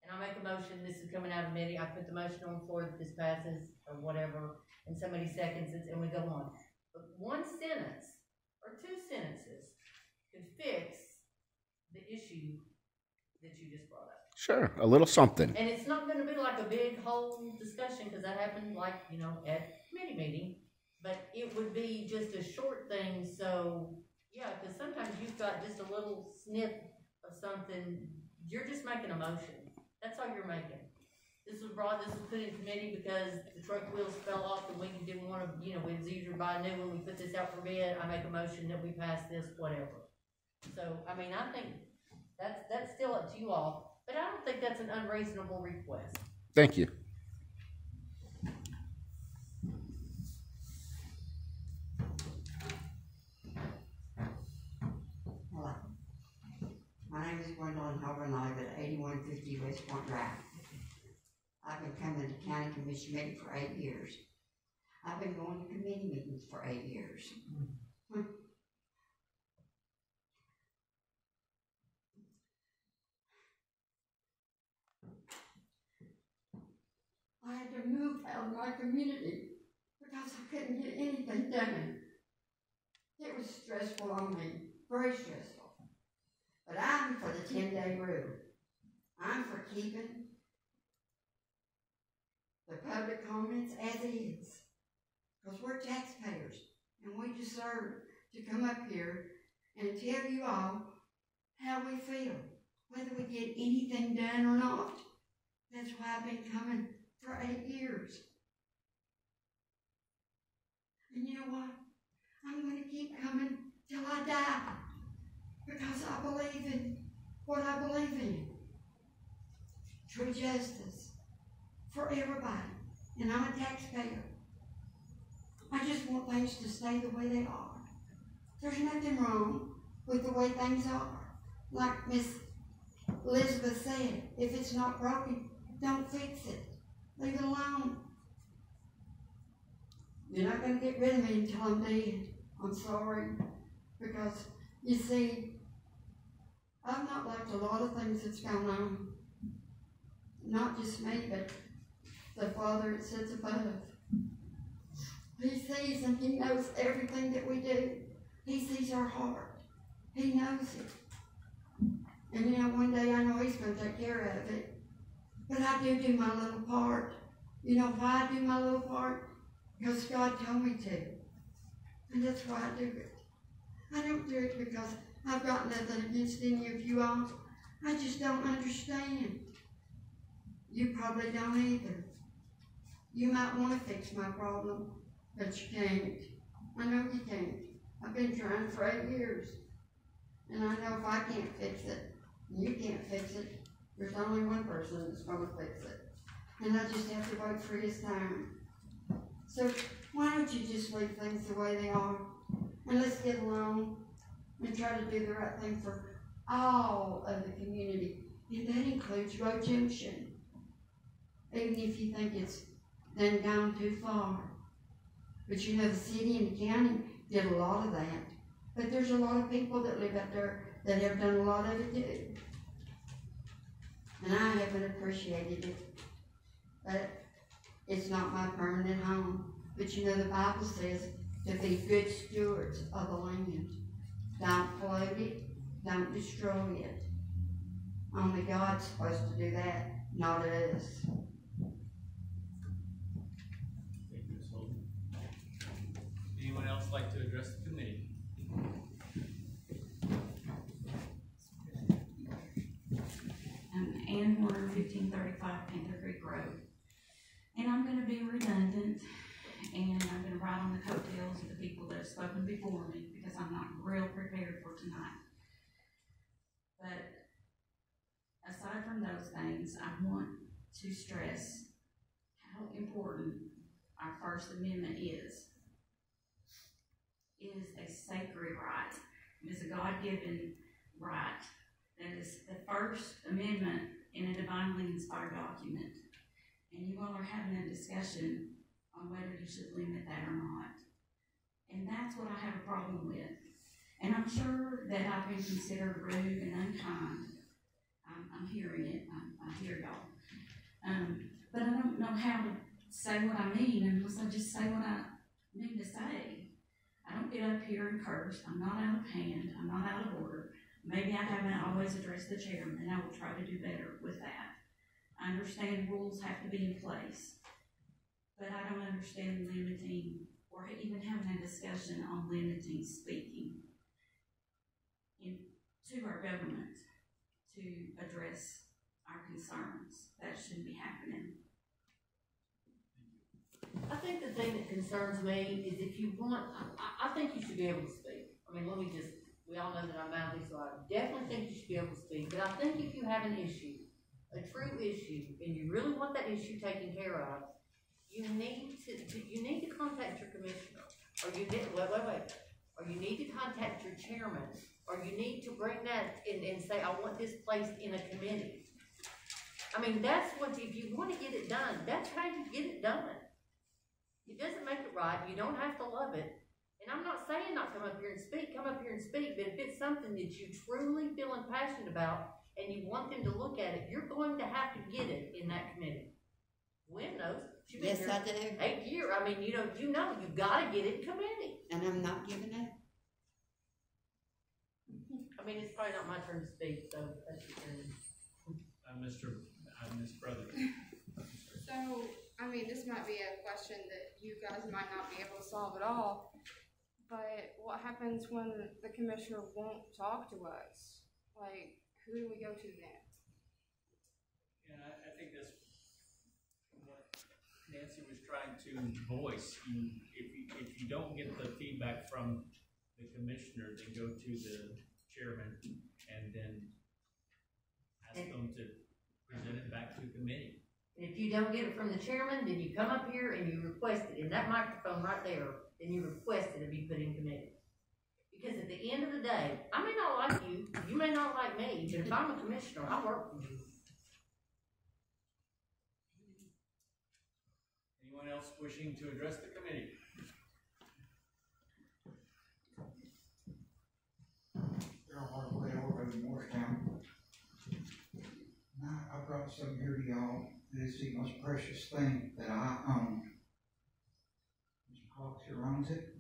S4: And I make a motion, this is coming out of committee, I put the motion on the floor that this passes, or whatever, and somebody seconds it, and we go on. But one sentence, or two sentences, could fix the issue that you just brought up.
S2: Sure, a little something.
S4: And it's not going to be like a big whole discussion, because that happened at committee meeting, but it would be just a short thing, so, yeah, because sometimes you've got just a little snip of something, you're just making a motion. That's all you're making. This was put in committee because the truck wheels fell off and we didn't want to, it was easier to buy a new one. We put this out for bid. I make a motion that we pass this, whatever. So, I mean, I think that's still up to you all, but I don't think that's an unreasonable request.
S2: Thank you.
S13: Hello. My name is Gwendolyn Hubbard, and I live at 8150 West Point Drive. I've been coming to county commission meeting for 8 years. I've been going to committee meetings for 8 years. I had to move out of my community because I couldn't get anything done. It was stressful on me, very stressful. But I'm for the 10-day rule. I'm for keeping the public comments as is. Because we're taxpayers and we deserve to come up here and tell you all how we feel, whether we get anything done or not. That's why I've been coming for 8 years. And you know what? I'm going to keep coming till I die because I believe in what I believe in. True justice for everybody. And I'm a taxpayer. I just want things to stay the way they are. There's nothing wrong with the way things are. Like Miss Elizabeth said, if it's not broken, don't fix it. Leave it alone. You're not going to get rid of me until I'm dead. I'm sorry. Because, you see, I've not liked a lot of things that's gone on. Not just me, but the Father that sits above. He sees and He knows everything that we do. He sees our heart. He knows it. And you know, one day I know He's going to take care of it. But I do my little part. You know why I do my little part? Because God told me to. And that's why I do it. I don't do it because I've got nothing against any of you all. I just don't understand. You probably don't either. You might want to fix my problem, but you can't. I know you can't. I've been trying for 8 years. And I know if I can't fix it, you can't fix it, there's only one person that's going to fix it. And I just have to wait for His time. So why don't you just leave things the way they are? And let's get along and try to do the right thing for all of the community. And that includes Road Junction. Even if you think it's done gone too far. But you know, the city and the county did a lot of that. But there's a lot of people that live up there that have done a lot of it too. And I haven't appreciated it. But it's not my permanent home. But you know, the Bible says to be good stewards of the land. Don't pollute it, don't destroy it. Only God's supposed to do that, not us.
S1: Thank you, Ms. Holden. Anyone else like to address the committee?
S14: Ann Warner, 1535 Panther Creek Road. And I'm going to be redundant, and I'm going to ride on the coattails of the people that have spoken before me because I'm not real prepared for tonight. But aside from those things, I want to stress how important our First Amendment is. It is a sacred right. It is a God-given right. That is the First Amendment in a divinely inspired document. And you all are having a discussion on whether you should limit that or not. And that's what I have a problem with. And I'm sure that I've been considered rude and unkind. I'm hearing it. I hear y'all. But I don't know how to say what I mean unless I just say what I mean to say. I don't get up here and curse. I'm not out of hand. I'm not out of order. Maybe I haven't always addressed the chairman, and I will try to do better with that. I understand rules have to be in place, but I don't understand limiting or even having a discussion on limiting speaking to our government to address our concerns. That shouldn't be happening.
S4: I think the thing that concerns me is if you want, I think you should be able to speak. I mean, we all know that I'm mouthy, so I definitely think you should be able to speak. But I think if you have an issue, a true issue, and you really want that issue taken care of, you need to contact your commissioner, or you need, or you need to contact your chairman, or you need to bring that in and say, I want this placed in a committee. I mean, that's what, if you want to get it done, that's how you get it done. It doesn't make it right. You don't have to love it. And I'm not saying not come up here and speak. Come up here and speak. But if it's something that you truly feel passionate about and you want them to look at it, you're going to have to get it in that committee. Gwen knows. She's been here
S13: Yes, I do.
S4: 8 years. I mean, you got to get it in committee.
S13: And I'm not giving up.
S4: I mean, it's probably not my turn to speak, so that's your turn.
S1: Ms. Ms. Brothers.
S12: So, I mean, this might be a question that you guys might not be able to solve at all, but what happens when the commissioner won't talk to us? Like, who do we go to then?
S1: And I think that's what Nancy was trying to voice. If you don't get the feedback from the commissioner, then go to the chairman and then ask them to present it back to committee.
S4: And if you don't get it from the chairman, then you come up here and you request it, in that microphone right there, then you request it to be put in committee. Because at the end of the day, I may not like you, you may not like me, but if I'm a commissioner, I work for you.
S1: Anyone else wishing to address the committee?
S15: I brought something here to y'all. It's the most precious thing that I own. Mr. Cox here owns it.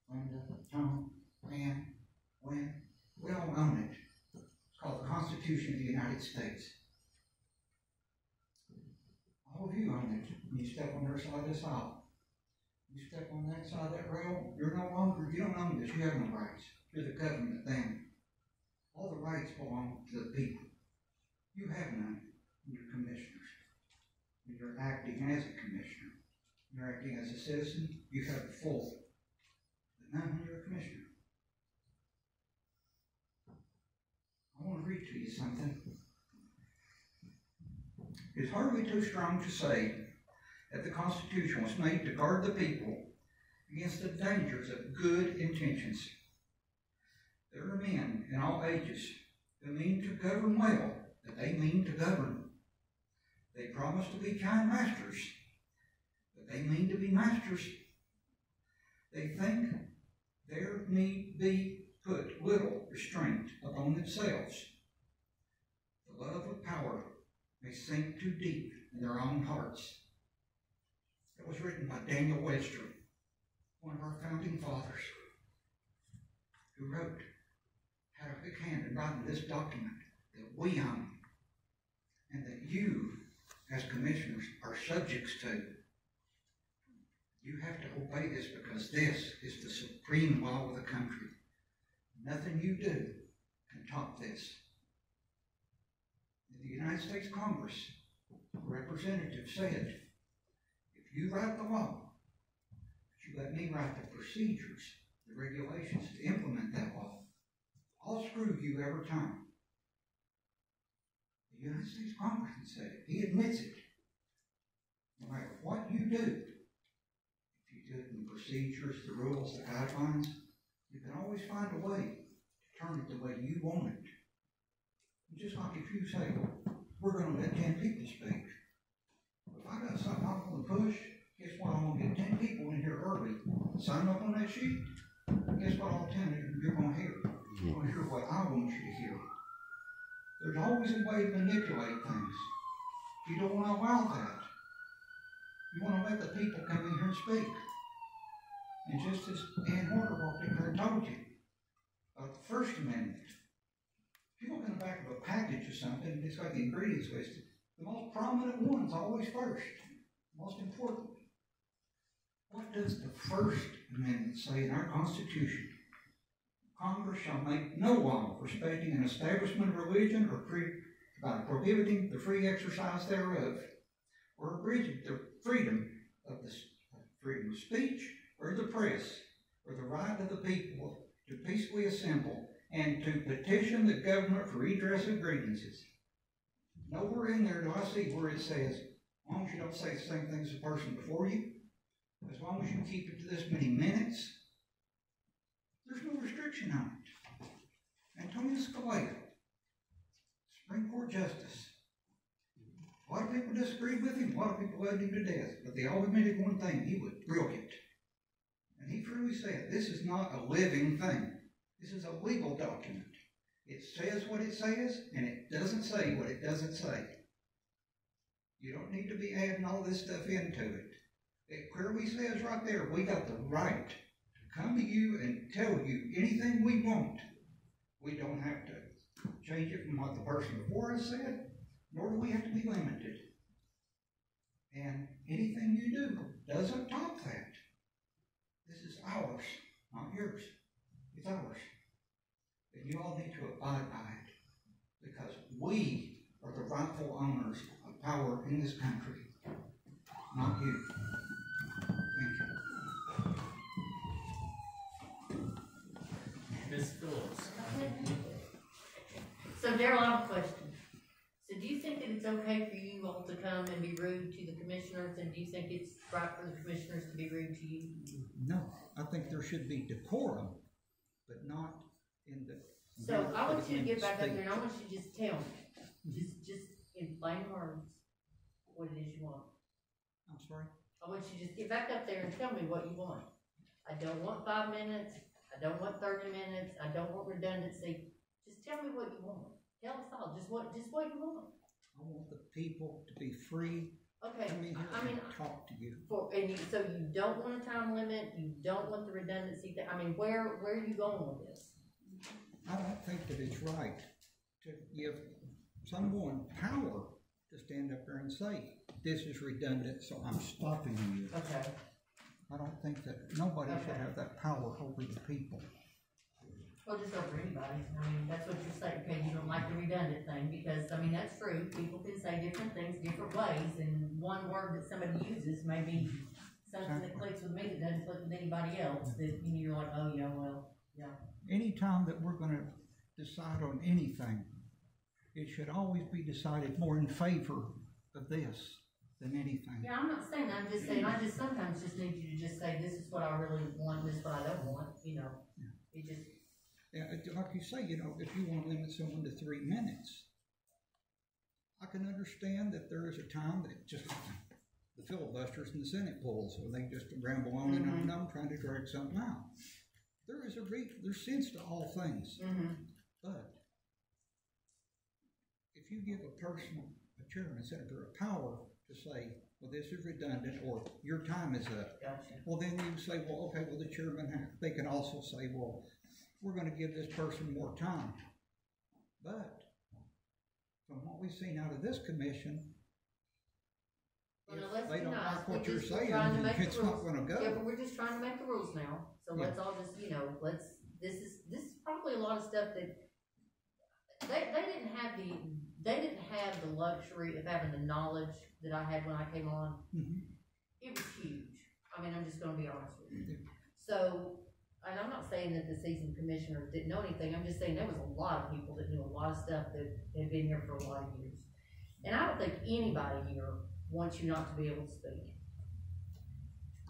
S15: Linda, Tom, Ann, Wynn, we all own it. It's called the Constitution of the United States. All of you own it. When you step on their side of this aisle, you step on that side of that rail, you're no longer, you don't own this, you have no rights. You're the government then. All the rights belong to the people. You have none. You're commissioners. You're acting as a commissioner. You're acting as a citizen. You have the full. But none when you're a commissioner. I want to read to you something. It's hardly too strong to say that the Constitution was made to guard the people against the dangers of good intentions. There are men in all ages who mean to govern well, that they mean to govern. They promise to be kind masters, but they mean to be masters. They think there need be put little restraint upon themselves. The love of power may sink too deep in their own hearts. It was written by Daniel Webster, one of our founding fathers, who wrote, had a big hand in writing this document that we own and that you, as commissioners, are subjects to. You have to obey this because this is the supreme law of the country. Nothing you do can top this. In the United States Congress, a representative said, if you write the law, but you let me write the procedures, the regulations to implement that law, I'll screw you every time. The United States Congressman said it. He admits it. No matter what you do, if you do it in the procedures, the rules, the guidelines, you can always find a way to turn it the way you want it. Just like if you say, we're going to let 10 people speak. If I got something I'm going to push, guess what? I'm going to get 10 people in here early, sign up on that sheet. Guess what? All 10 of you you're going to hear. You're going to hear what I want you to hear. There's always a way to manipulate things. You don't want to allow that. You want to let the people come in here and speak. And just as Ann Horner walked in here and told you about the First Amendment, if you look in the back of a package or something, it's got the ingredients listed. The most prominent one's always first, most important. What does the First Amendment say in our Constitution? Congress shall make no law respecting an establishment of religion or prohibiting the free exercise thereof, or abridging the freedom of speech or the press, or the right of the people to peacefully assemble and to petition the government for redress of grievances. Nowhere in there do I see where it says, as long as you don't say the same thing as the person before you, as long as you keep it to this many minutes, there's no restriction on it. Antonio Scalia, Supreme Court Justice. A lot of people disagreed with him. A lot of people loved him to death. But they all admitted one thing. He was brilliant. And he truly said, this is not a living thing. This is a legal document. It says what it says, and it doesn't say what it doesn't say. You don't need to be adding all this stuff into it. It clearly says right there, we got the right to come to you and tell you anything we want. We don't have to change it from what the person before us said. nor do we have to be limited. And anything you do doesn't top that. This is ours, not yours. It's ours. And you all need to abide by it, because we are the rightful owners of power in this country, not you. Thank you.
S1: Ms. Phillips.
S4: So Darryl, I have a question. So do you think that it's okay for you all to come and be rude to the commissioners, and do you think it's right for the commissioners to be rude to you?
S15: No, I think there should be decorum, but not in the.
S4: So I want you to get back up there, and I want you to just tell me, just in plain words, what it is you want.
S15: I'm sorry?
S4: I want you to just get back up there and tell me what you want. I don't want 5 minutes, I don't want 30 minutes, I don't want redundancy. Just tell me what you want. Tell us all, just what you want.
S15: I want the people to be free.
S4: Okay,
S15: Come in here and talk to you.
S4: So you don't want a time limit, you don't want the redundancy, where are you going with this?
S15: I don't think that it's right to give someone power to stand up there and say, this is redundant, so I'm stopping you.
S4: Okay.
S15: I don't think that nobody should have that power over the people.
S4: Well, just over anybody. That's what you're saying, okay, you don't like the redundant thing, because, that's true. People can say different things different ways, and one word that somebody uses may be something that clicks with me that doesn't click with anybody else, that, you're like, oh, yeah, well, yeah.
S15: Anytime that we're going to decide on anything, it should always be decided more in favor of this than anything.
S4: Yeah, I'm not saying that. I'm just saying I just sometimes just need you to just say, this is what I really want, this is what I don't want,
S15: Yeah.
S4: It just...
S15: Yeah, like you say, if you want to limit someone to 3 minutes, I can understand that there is a time that just the filibusters in the Senate pulls, so they just ramble on and on trying to drag something out. There's sense to all things, but if you give a person, a chairman, senator, a power to say, well, this is redundant, or your time is up, well, then you say, well, okay, well, the chairman, they can also say, well, we're going to give this person more time. But from what we've seen out of this commission, if they don't like what you're saying, it's not going to go.
S4: Yeah, but we're just trying to make the rules now. So let's all just, this is probably a lot of stuff that they didn't have the luxury of having the knowledge that I had when I came on. It was huge. I'm just going to be honest with you. So, and I'm not saying that the seasoned commissioners didn't know anything. I'm just saying there was a lot of people that knew a lot of stuff that had been here for a lot of years. And I don't think anybody here wants you not to be able to speak.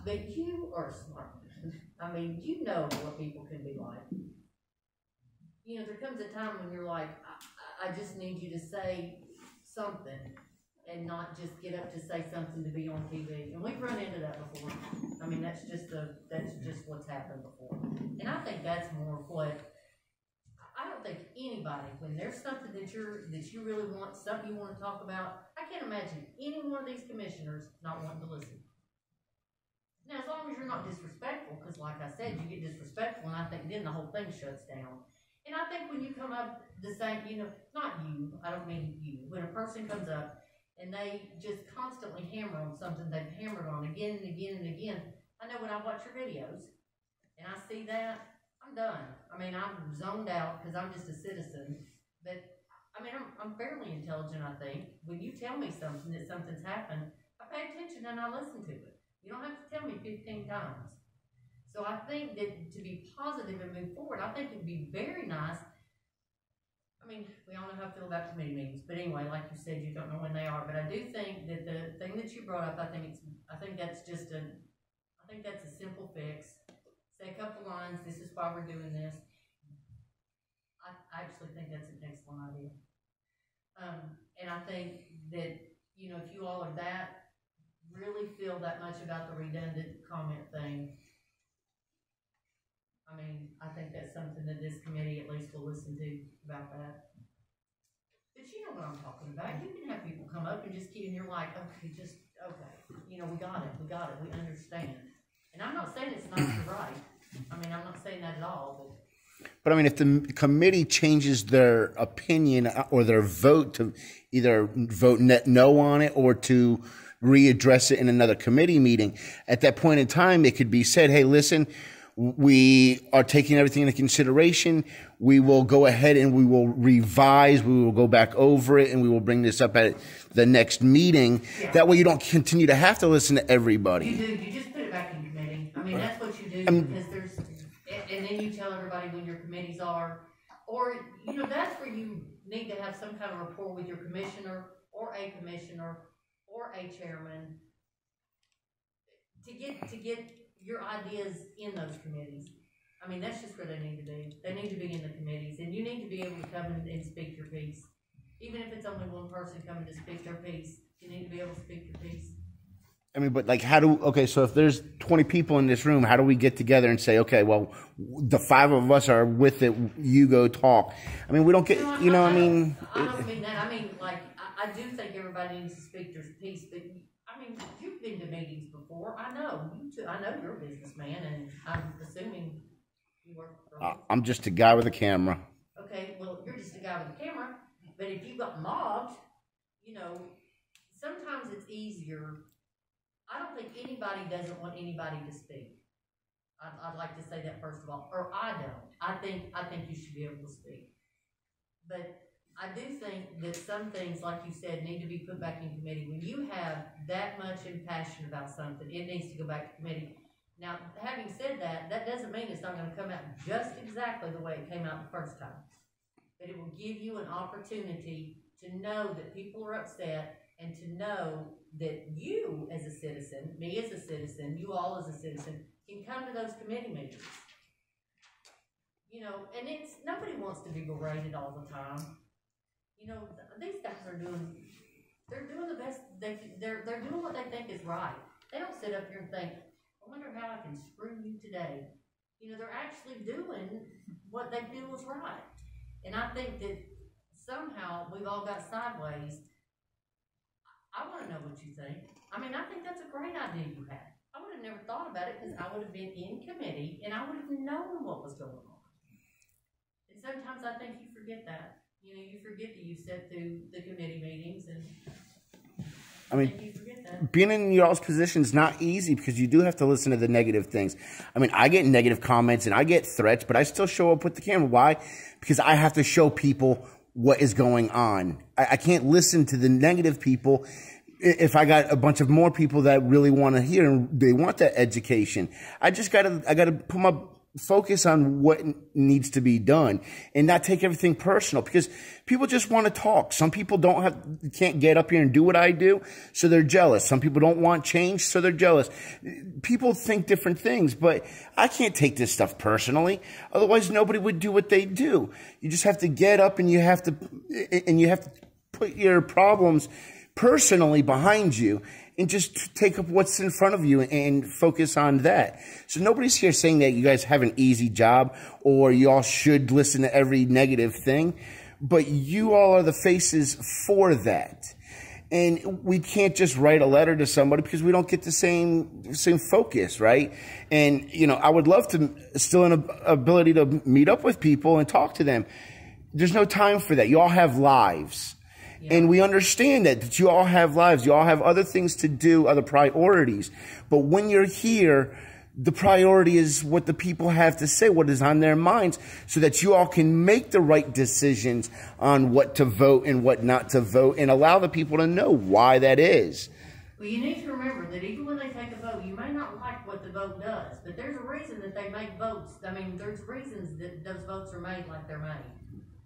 S4: But you are smart. You know what people can be like. There comes a time when you're like, I just need you to say something and not just get up to say something to be on TV. And we've run into that before. That's just what's happened before. And I think that's more of what, I don't think anybody, when there's something that you really want, something you want to talk about, I can't imagine any one of these commissioners not wanting to listen. Now, as long as you're not disrespectful, because like I said, you get disrespectful, and I think then the whole thing shuts down. And I think when you come up the same, not you, I don't mean you, when a person comes up and they just constantly hammer on something they've hammered on again and again and again, I know when I watch your videos and I see that, I'm done. I'm zoned out because I'm just a citizen. But, I'm fairly intelligent, I think. When you tell me something, that something's happened, I pay attention and I listen to it. You don't have to tell me 15 times. So I think that to be positive and move forward, I think it'd be very nice. We all know how I feel about committee meetings, but anyway, like you said, you don't know when they are. But I do think that the thing that you brought up, I think that's a simple fix. Say a couple lines. This is why we're doing this. I actually think that's an excellent idea. And I think that if you all are that really feel that much about the redundant comment thing, I think that's something that this committee at least will listen to about that. But you know what I'm talking about. You can have people come up and just keep, and you're like, okay, we got it, we understand. And I'm not saying it's not your right. I'm not saying that at all, but
S2: But I mean, if the committee changes their opinion or their vote to either vote no on it or to readdress it in another committee meeting, at that point in time, it could be said, hey, listen, we are taking everything into consideration. We will go ahead and we will revise. We will go back over it and we will bring this up at the next meeting.
S4: Yeah.
S2: That way you don't continue to have to listen to everybody.
S4: You do, you just put it back in committee. I mean, that's what you do, because there's, and then you tell everybody when your committees are, or, you know, that's where you need to have some kind of rapport with your commissioner or a chairman to get your ideas in those committees. I mean, that's just where they need to be. They need to be in the committees, and you need to be able to come in and speak your piece. Even if it's only one person coming to speak their piece, you need to be able to speak your piece.
S2: I mean, but like, okay, so if there's 20 people in this room, how do we get together and say, okay, well, the 5 of us are with it, you go talk? I mean, we don't get, I don't mean that. I mean, like, I do think everybody needs to speak their piece, but I mean, you've been to meetings before. I know, you too. I know you're a businessman, and I'm assuming you work for I'm just a guy with a camera.
S4: Okay, well, you're just a guy with a camera, but if you got mobbed, you know, sometimes it's easier. I don't think anybody doesn't want anybody to speak. I'd like to say that first of all, or I don't. I think you should be able to speak. But I do think that some things, like you said, need to be put back in committee. When you have that much passion about something, it needs to go back to committee. Now, having said that, that doesn't mean it's not going to come out just exactly the way it came out the first time. But it will give you an opportunity to know that people are upset, and to know that you as a citizen, me as a citizen, you all as a citizen, can come to those committee meetings. You know, and it's, nobody wants to be berated all the time. You know, these guys are doing, they're doing the best, they're doing what they think is right. They don't sit up here and think, I wonder how I can screw you today. You know, they're actually doing what they feel is right. And I think that somehow we've all got sideways. I want to know what you think. I mean, I think that's a great idea you had. I would have never thought about it because I would have been in committee and I would have known what was going on. And sometimes I think you forget that. You know, you forget that you sat through the committee meetings, and I mean, you forget that.
S2: Being in y'all's position is not easy because you do have to listen to the negative things. I mean, I get negative comments and I get threats, but I still show up with the camera. Why? Because I have to show people what is going on. I can't listen to the negative people if I got a bunch of more people that really want to hear and they want that education. I gotta put my focus on what needs to be done and not take everything personal, because people just want to talk. Some people can't get up here and do what I do, so they're jealous. Some people don't want change, so they're jealous. People think different things, but I can't take this stuff personally. Otherwise, nobody would do what they do. You just have to get up and you have to put your problems personally behind you and just take up what's in front of you and focus on that. So nobody's here saying that you guys have an easy job or you all should listen to every negative thing, but you all are the faces for that. And we can't just write a letter to somebody because we don't get the same focus, right? And, you know, I would love to still an ability to meet up with people and talk to them. There's no time for that. You all have lives. Yeah. And we understand that you all have lives. You all have other things to do, other priorities. But when you're here, the priority is what the people have to say, what is on their minds, so that you all can make the right decisions on what to vote and what not to vote, and allow the people to know why that is.
S4: Well, you need to remember that even when they take a vote, you may not like what the vote does, but there's a reason that they make votes. I mean, there's reasons that those votes are made like they're made.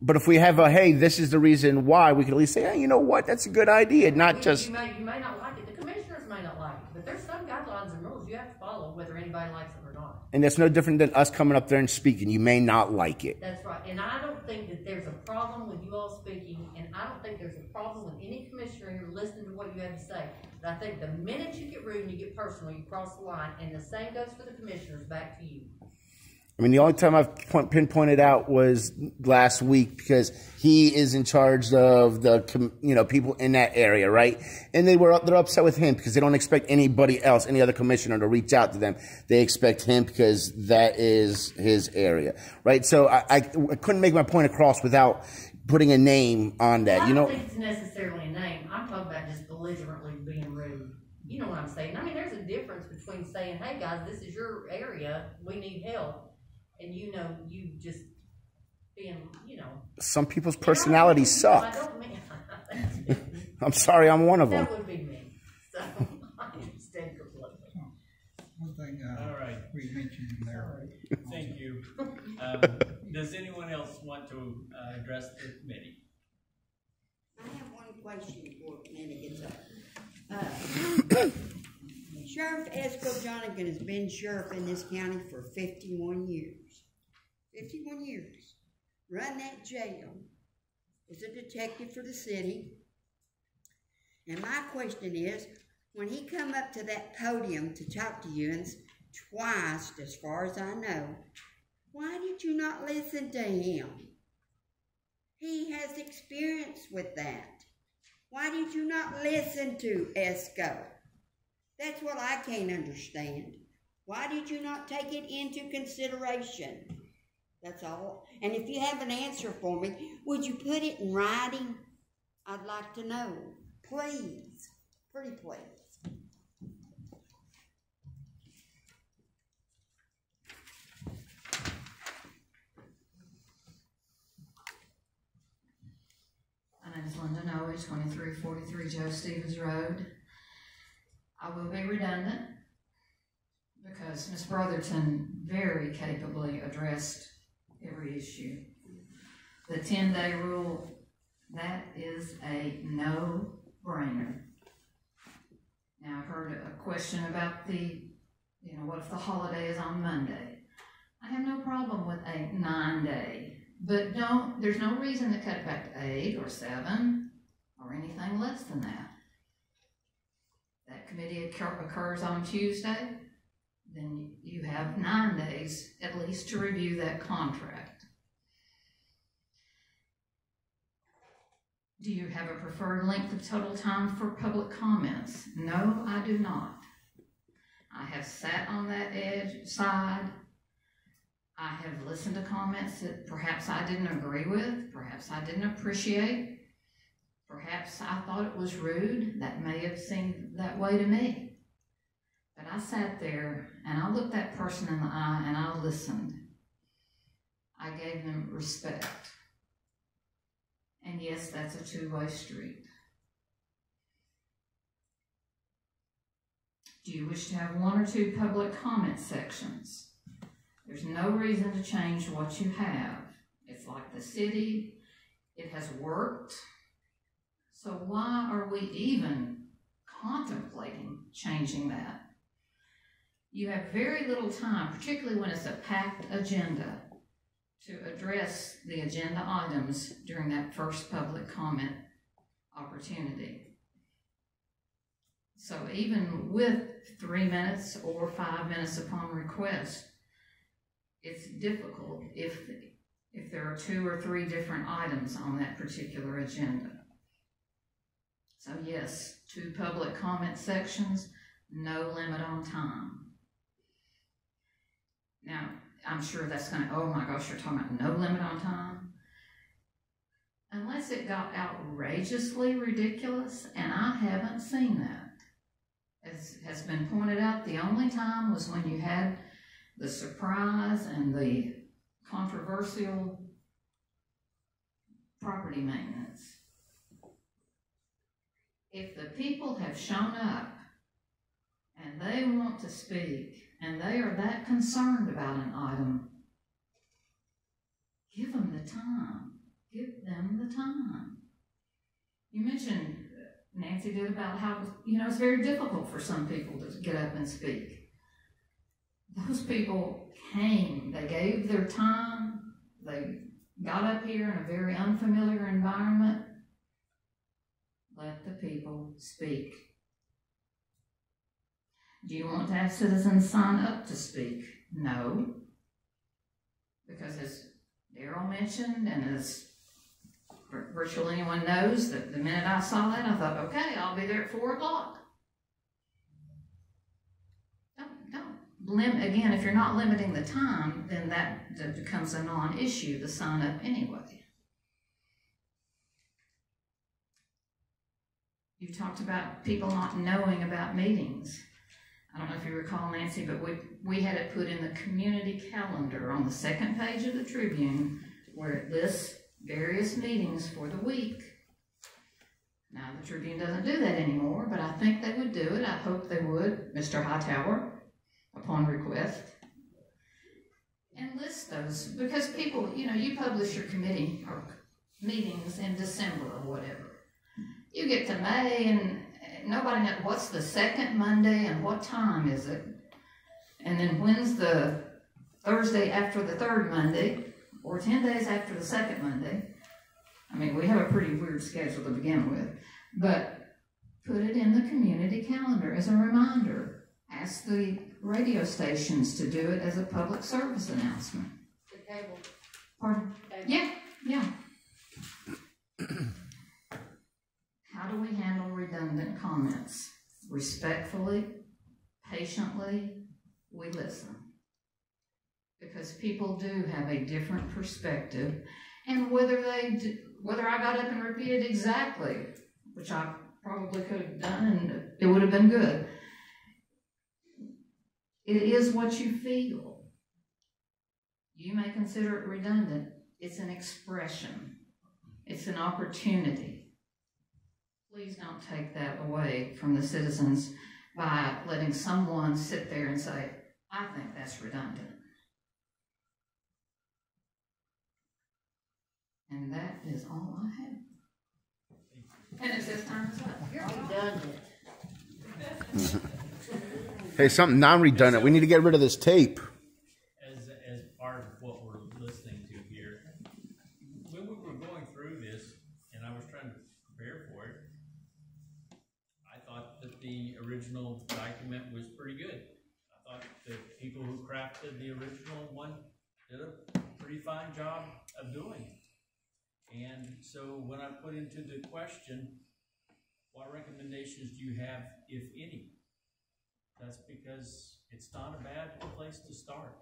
S2: But if we have hey, this is the reason why, we can at least say, hey, you know what, that's a good idea, not just...
S4: You may not like it. The commissioners may not like it, but there's some guidelines and rules you have to follow, whether anybody likes them or not.
S2: And that's no different than us coming up there and speaking. You may not like it.
S4: That's right. And I don't think that there's a problem with you all speaking, and I don't think there's a problem with any commissioner here listening to what you have to say. But I think the minute you get rude and you get personal, you cross the line, and the same goes for the commissioners, back to you.
S2: I mean, the only time I've pinpointed out was last week because he is in charge of the, people in that area, right? And they're upset with him because they don't expect anybody else, any other commissioner to reach out to them. They expect him because that is his area, right? So I couldn't make my point across without putting a name on that,
S4: I don't think it's necessarily a name. I'm talking about just belligerently being rude. You know what I'm saying? I mean, there's a difference between saying, hey guys, this is your area, we need help. And you just being,
S2: Some people's personalities suck.
S4: I don't mean,
S2: I'm sorry, I'm one of them.
S4: that would be me. So, I understand completely.
S15: One thing,
S1: All right.
S15: we mentioned in there.
S1: Thank you. Does anyone else want to address the committee?
S13: I have one question before Amanda gets up. Sheriff Esco Jonathan has been sheriff in this county for 51 years. 51 years. Run that jail. Was a detective for the city. And my question is, when he come up to that podium to talk to you, and twice, as far as I know, why did you not listen to him? He has experience with that. Why did you not listen to Esco? That's what I can't understand. Why did you not take it into consideration? That's all. And if you have an answer for me, would you put it in writing? I'd like to know. Please. Pretty please.
S8: My name is Linda Noe, 2343 Joe Stevens Road. I will be redundant because Ms. Brotherton very capably addressed every issue. The 10-day rule, that is a no-brainer. Now, I heard a question about what if the holiday is on Monday? I have no problem with a 9-day, but there's no reason to cut it back to 8 or 7 or anything less than that. That committee occurs on Tuesday, then you have 9 days at least to review that contract. Do you have a preferred length of total time for public comments? No, I do not. I have sat on that side. I have listened to comments that perhaps I didn't agree with, perhaps I didn't appreciate. Perhaps I thought it was rude. That may have seemed that way to me. But I sat there and I looked that person in the eye and I listened. I gave them respect. And yes, that's a two-way street. Do you wish to have 1 or 2 public comment sections? There's no reason to change what you have. It's like the city. It has worked. So why are we even contemplating changing that? You have very little time, particularly when it's a packed agenda, to address the agenda items during that first public comment opportunity. So even with 3 minutes or 5 minutes upon request, it's difficult if there are 2 or 3 different items on that particular agenda. So yes, 2 public comment sections, no limit on time. Now, I'm sure that's going to, oh my gosh, you're talking about no limit on time? Unless it got outrageously ridiculous, and I haven't seen that. As has been pointed out, the only time was when you had the surprise and the controversial property maintenance. If the people have shown up and they want to speak and they are that concerned about an item, give them the time. Give them the time. You mentioned, Nancy did, about how, it's very difficult for some people to get up and speak. Those people came, they gave their time, they got up here in a very unfamiliar environment. Let the people speak. Do you want to have citizens sign up to speak? No. Because as Darryl mentioned, and as virtually anyone knows, that the minute I saw that, I thought, okay, I'll be there at 4 o'clock. Again, if you're not limiting the time, then that becomes a non-issue, the sign up anyway. You talked about people not knowing about meetings. I don't know if you recall, Nancy, but we had it put in the community calendar on the second page of the Tribune, where it lists various meetings for the week. Now, the Tribune doesn't do that anymore, but I think they would do it. I hope they would, Mr. Hightower, upon request. And list those, because people, you publish your committee or meetings in December or whatever. You get to May and nobody knows what's the second Monday and what time is it. And then when's the Thursday after the third Monday or 10 days after the second Monday. I mean, we have a pretty weird schedule to begin with, but put it in the community calendar as a reminder. Ask the radio stations to do it as a public service announcement.
S4: The cable.
S8: Pardon?
S4: Cable.
S8: Yeah. How do we handle redundant comments? Respectfully, patiently, we listen. Because people do have a different perspective, and whether I got up and repeated exactly, which I probably could have done, and it would have been good. It is what you feel. You may consider it redundant. It's an expression. It's an opportunity. Please don't take that away from the citizens by letting someone sit there and say, I think that's redundant. And that is all I have. And it says time is up.
S4: You're redundant.
S2: Hey, something non-redundant. We need to get rid of this tape.
S1: As part of what we're listening to here, when we were going through this, and I was trying to prepare for it, I thought that the original document was pretty good. I thought the people who crafted the original one did a pretty fine job of doing it. And so when I put into the question, what recommendations do you have, if any? That's because it's not a bad place to start.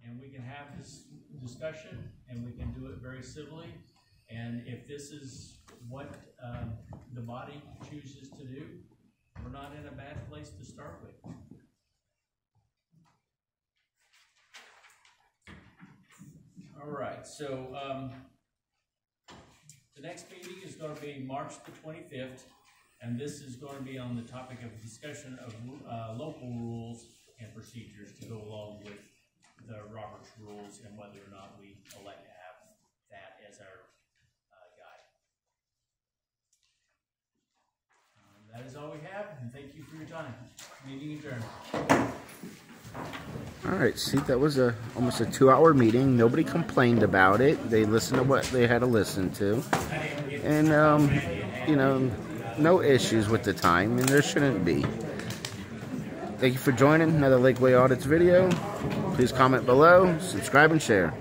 S1: And we can have this discussion, and we can do it very civilly. And if this is what the body chooses to do, we're not in a bad place to start with. All right, so the next meeting is going to be March the 25th, and this is going to be on the topic of discussion of local rules and procedures to go along with the Roberts rules and whether or not we elect to have that as our guide. That is all we have, and thank you for your time. Meeting adjourned.
S2: All right, see, that was almost a 2-hour meeting. Nobody complained about it. They listened to what they had to listen to. And, no issues with the time, and there shouldn't be. Thank you for joining another Lakeway Audits video. Please comment below, subscribe, and share.